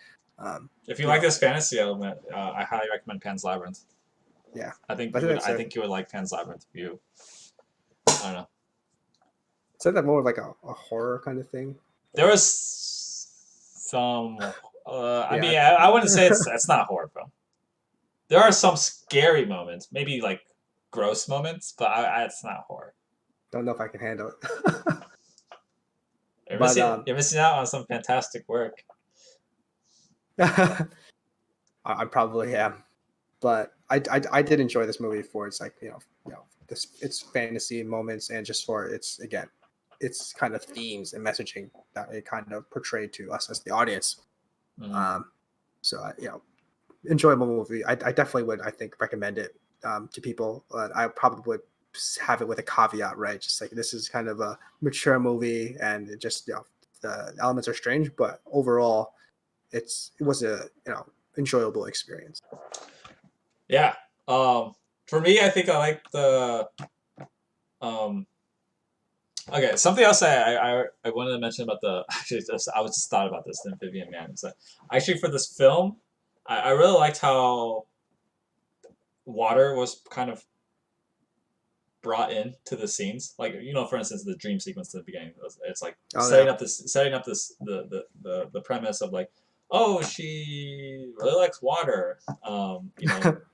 If you you like know, this fantasy element, I highly recommend Pan's Labyrinth. yeah. I think But I you think would. that's I a think you would like Pan's Labyrinth. If you, I don't know. so that more of like a horror kind of thing. There was some. I Yeah. mean, I wouldn't say it's not a horror film. There are some scary moments, maybe like gross moments, but it's not horror. Don't know if I can handle it. But You're missing out on some fantastic work. I probably am. But I did enjoy this movie for its like this its fantasy moments, and just for its kind of themes and messaging that it kind of portrayed to us as the audience. Mm-hmm. Um, so enjoyable movie. I definitely would, I think, recommend it to people. I probably would have it with a caveat, right? Just like this is kind of a mature movie, and it just the elements are strange, but overall, it was a enjoyable experience. Yeah. For me, I think I like the. Um, okay, something else I wanted to mention about the. Actually, I was just thought about this. The Amphibian Man is that actually for this film, I really liked how water was kind of brought in to the scenes. Like for instance, the dream sequence at the beginning. It's like Oh yeah. setting up this the premise of like, oh, she really likes water.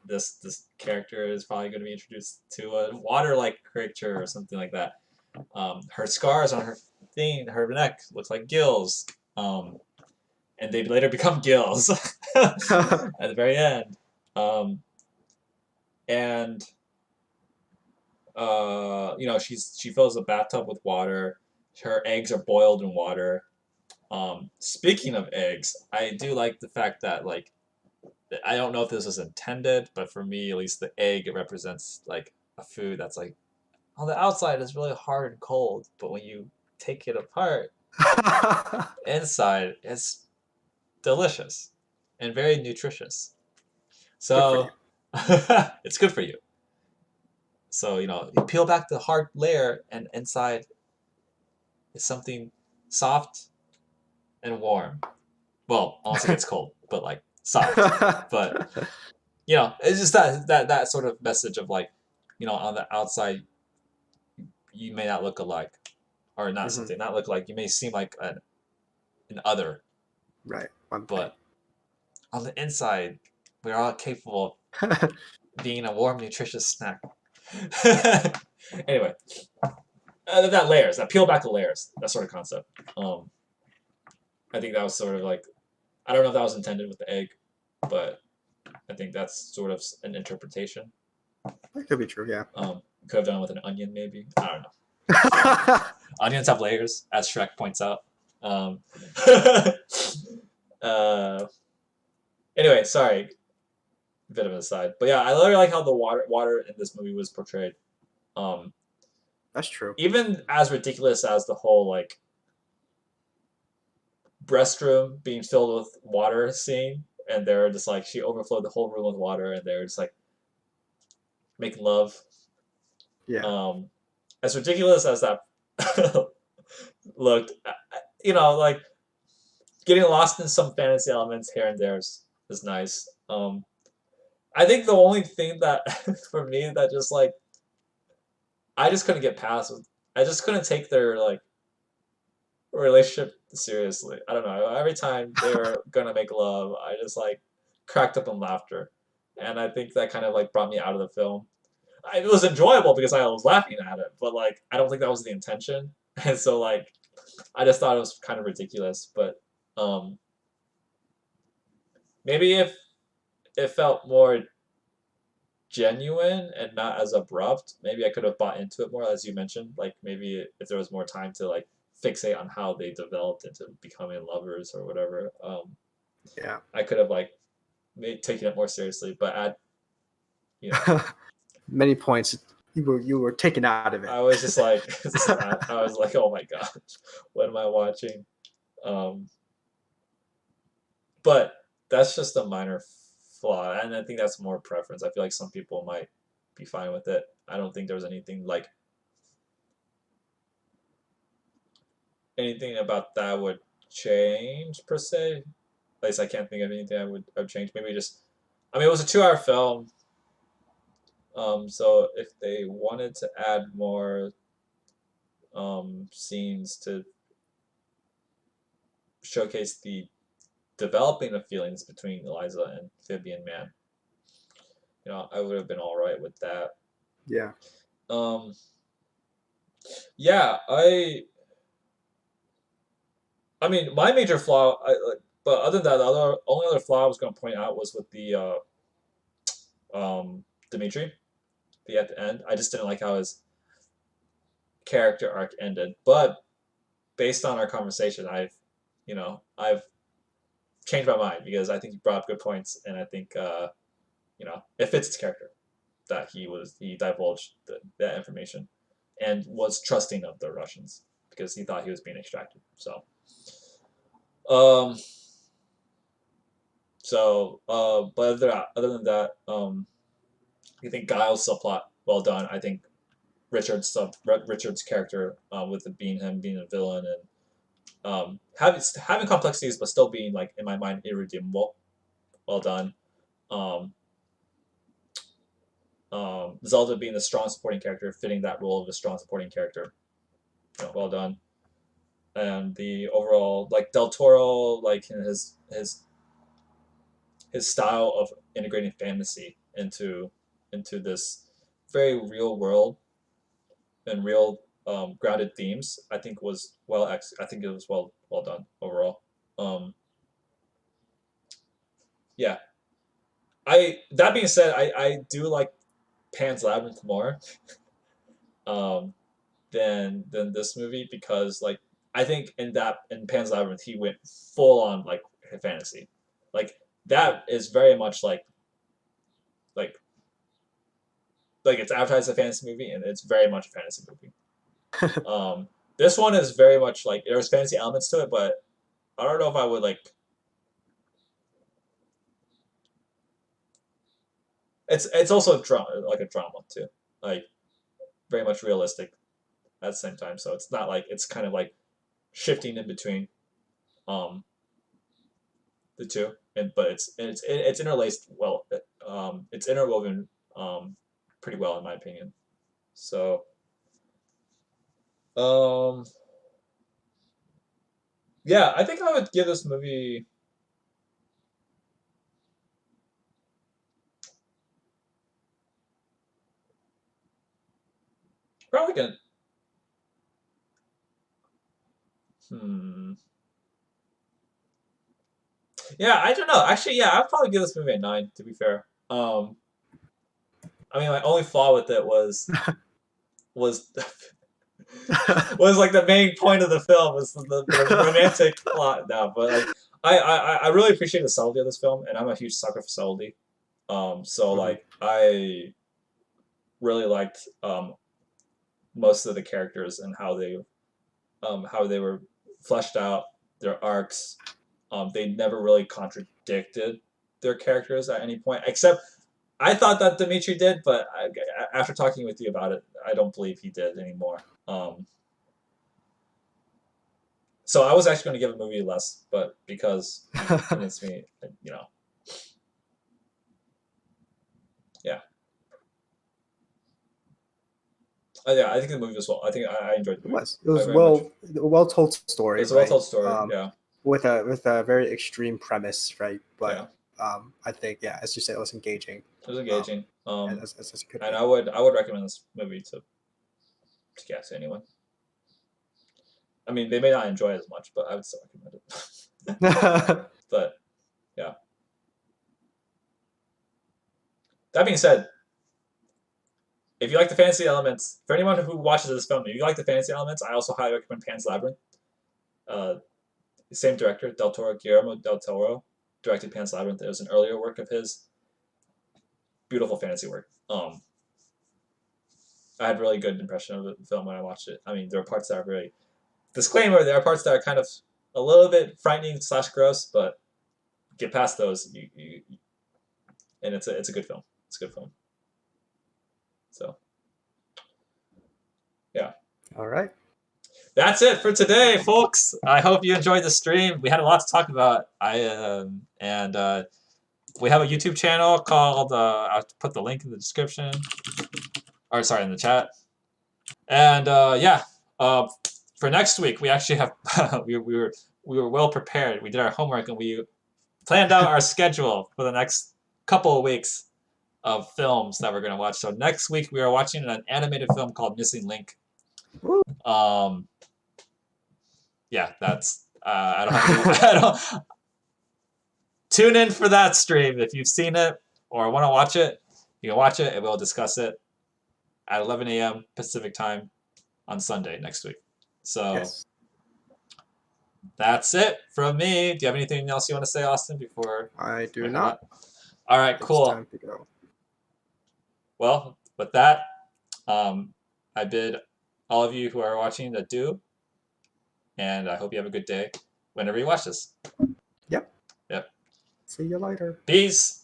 This character is probably going to be introduced to a water like creature or something like that. Her scars on her neck looks like gills. And they later become gills at the very end. And she fills a bathtub with water. Her eggs are boiled in water. Speaking of eggs, I do like the fact that like I don't know if this was intended, but for me at least the egg it represents like a food that's like on the outside is really hard and cold, but when you take it apart, inside it's delicious and very nutritious. Good for you. So it's good for you. So you peel back the hard layer, and inside is something soft and warm. Well, unless it gets cold, but like soft. But it's just that sort of message of like, on the outside you may not look alike, or not Mhm. something not look like you may seem like an other, Right. One thing. but on the inside we're all capable of being a warm, nutritious snack. Anyway, that peel back the layers, that sort of concept. I think that was sort of like, I don't know if that was intended with the egg, but I think that's sort of an interpretation. That could be true. Yeah. Could have done it with an onion, maybe. I don't know. Onions have layers, as Shrek points out. Um, uh, anyway, sorry, bit of an aside, but yeah, I really like how the water in this movie was portrayed. Um, That's true. Even as ridiculous as the whole like restroom being filled with water scene, and they're just like she overflowed the whole room with water, and they're just like making love. Yeah. As ridiculous as that looked, like getting lost in some fantasy elements here and there is nice. I think the only thing that for me that just like I just couldn't get past was I just couldn't take their like relationship seriously. I don't know. Every time they were gonna make love, I just like cracked up in laughter, and I think that kind of like brought me out of the film. It was enjoyable because I was laughing at it, but like I don't think that was the intention, and so like I just thought it was kind of ridiculous. But um, maybe if it felt more genuine and not as abrupt, maybe I could have bought into it more, as you mentioned. Like maybe if there was more time to like fixate on how they developed into becoming lovers or whatever, Yeah. I could have like taken it more seriously. But at you know, Many points you were taken out of it. I was just like, I was like, oh my gosh, what am I watching? Um, but that's just a minor flaw, and I think that's more preference. I feel like some people might be fine with it. I don't think there was anything like anything about that would change per se. At least I can't think of anything I would change. Maybe just, I mean, it was a 2 hour film, so if they wanted to add more scenes to showcase the developing of feelings between Eliza and Phoebe Man, I would have been all right with that. Yeah. Um, yeah, I mean, my major flaw, but other than that, the only other flaw I was going to point out was with the Dimitri, at the end. I just didn't like how his character arc ended. But based on our conversation, I've changed my mind because I think he brought up good points, and I think it fits his character that he divulged that information and was trusting of the Russians because he thought he was being extracted. Um, but other than that, I think Giles' subplot well done. I think Richard's character with it being him being a villain and having complexities but still being like in my mind irredeemable. Well done. Um, Zelda being a strong supporting character, fitting that role of a strong supporting character. Well done. And the overall like Del Toro, like his style of integrating fantasy into this very real world and real grounded themes, I think was I think it was well done overall. Um, yeah, I that being said, I do like Pan's Labyrinth more um, than this movie because like I think in Pan's Labyrinth he went full on like fantasy, like that is very much like like it's advertised as a fantasy movie and it's very much a fantasy movie. This one is very much like there's fantasy elements to it, but I don't know if I would like. It's also a drama, like a drama too, like very much realistic at the same time. So it's not like it's kind of like shifting in between um the two, and but it's interlaced well. It's interwoven pretty well in my opinion. So um yeah, I think I would give this movie probably gonna hmm yeah, I don't know. Actually, yeah, I'd probably give this movie a 9. To be fair, I mean, my only flaw with it was was like the main point of the film was the romantic plot. No, but like I really appreciate the subtlety of this film, and I'm a huge sucker for subtlety. So Mhm. like I really liked most of the characters and how they were fleshed out, their arcs. They never really contradicted their characters at any point, except I thought that Dimitri did, but after talking with you about it, I don't believe he did anymore. So I was actually going to give a movie less, but because you convinced me, yeah. Yeah, I think the movie was well. I think I enjoyed the movie. It was very much. well told It story, was a well right? told story. Yeah, With a very extreme premise, right? But yeah, I think, yeah, as you said, it was engaging. it was Um, engaging. as it could And be. I would recommend this movie to anyone. I mean, they may not enjoy it as much, but I would still recommend it. But yeah. That being said, if you like the fantasy elements, for anyone who watches this film, if you like the fantasy elements, I also highly recommend Pan's Labyrinth. Uh, Same director, Del Toro, Guillermo del Toro, directed Pan's Labyrinth. It was an earlier work of his. Beautiful fantasy work. I had really good impression of the film when I watched it. I mean, there are parts that are really disclaimer. There are parts that are kind of a little bit frightening / gross, but get past those, and it's a good film. It's a good film. So, yeah. All right. That's it for today, folks. I hope you enjoyed the stream. We had a lot to talk about. We have a YouTube channel called. I'll put the link in the description, or sorry, in the chat. And for next week, we actually have we were well prepared. We did our homework and we planned out our schedule for the next couple of weeks of films that we're going to watch. So next week we are watching an animated film called Missing Link. Woo. Yeah, that's I don't have to, I don't tune in for that stream if you've seen it or want to watch it. You can watch it and we'll discuss it at 11 a.m. Pacific time on Sunday next week. So Yes. That's it from me. Do you have anything else you want to say, Austin, before I do not. All right, cool. It's time to go. Well, with that, I bid all of you who are watching adieu, and I hope you have a good day whenever you watch this. Yep. Yep. See you later. Peace.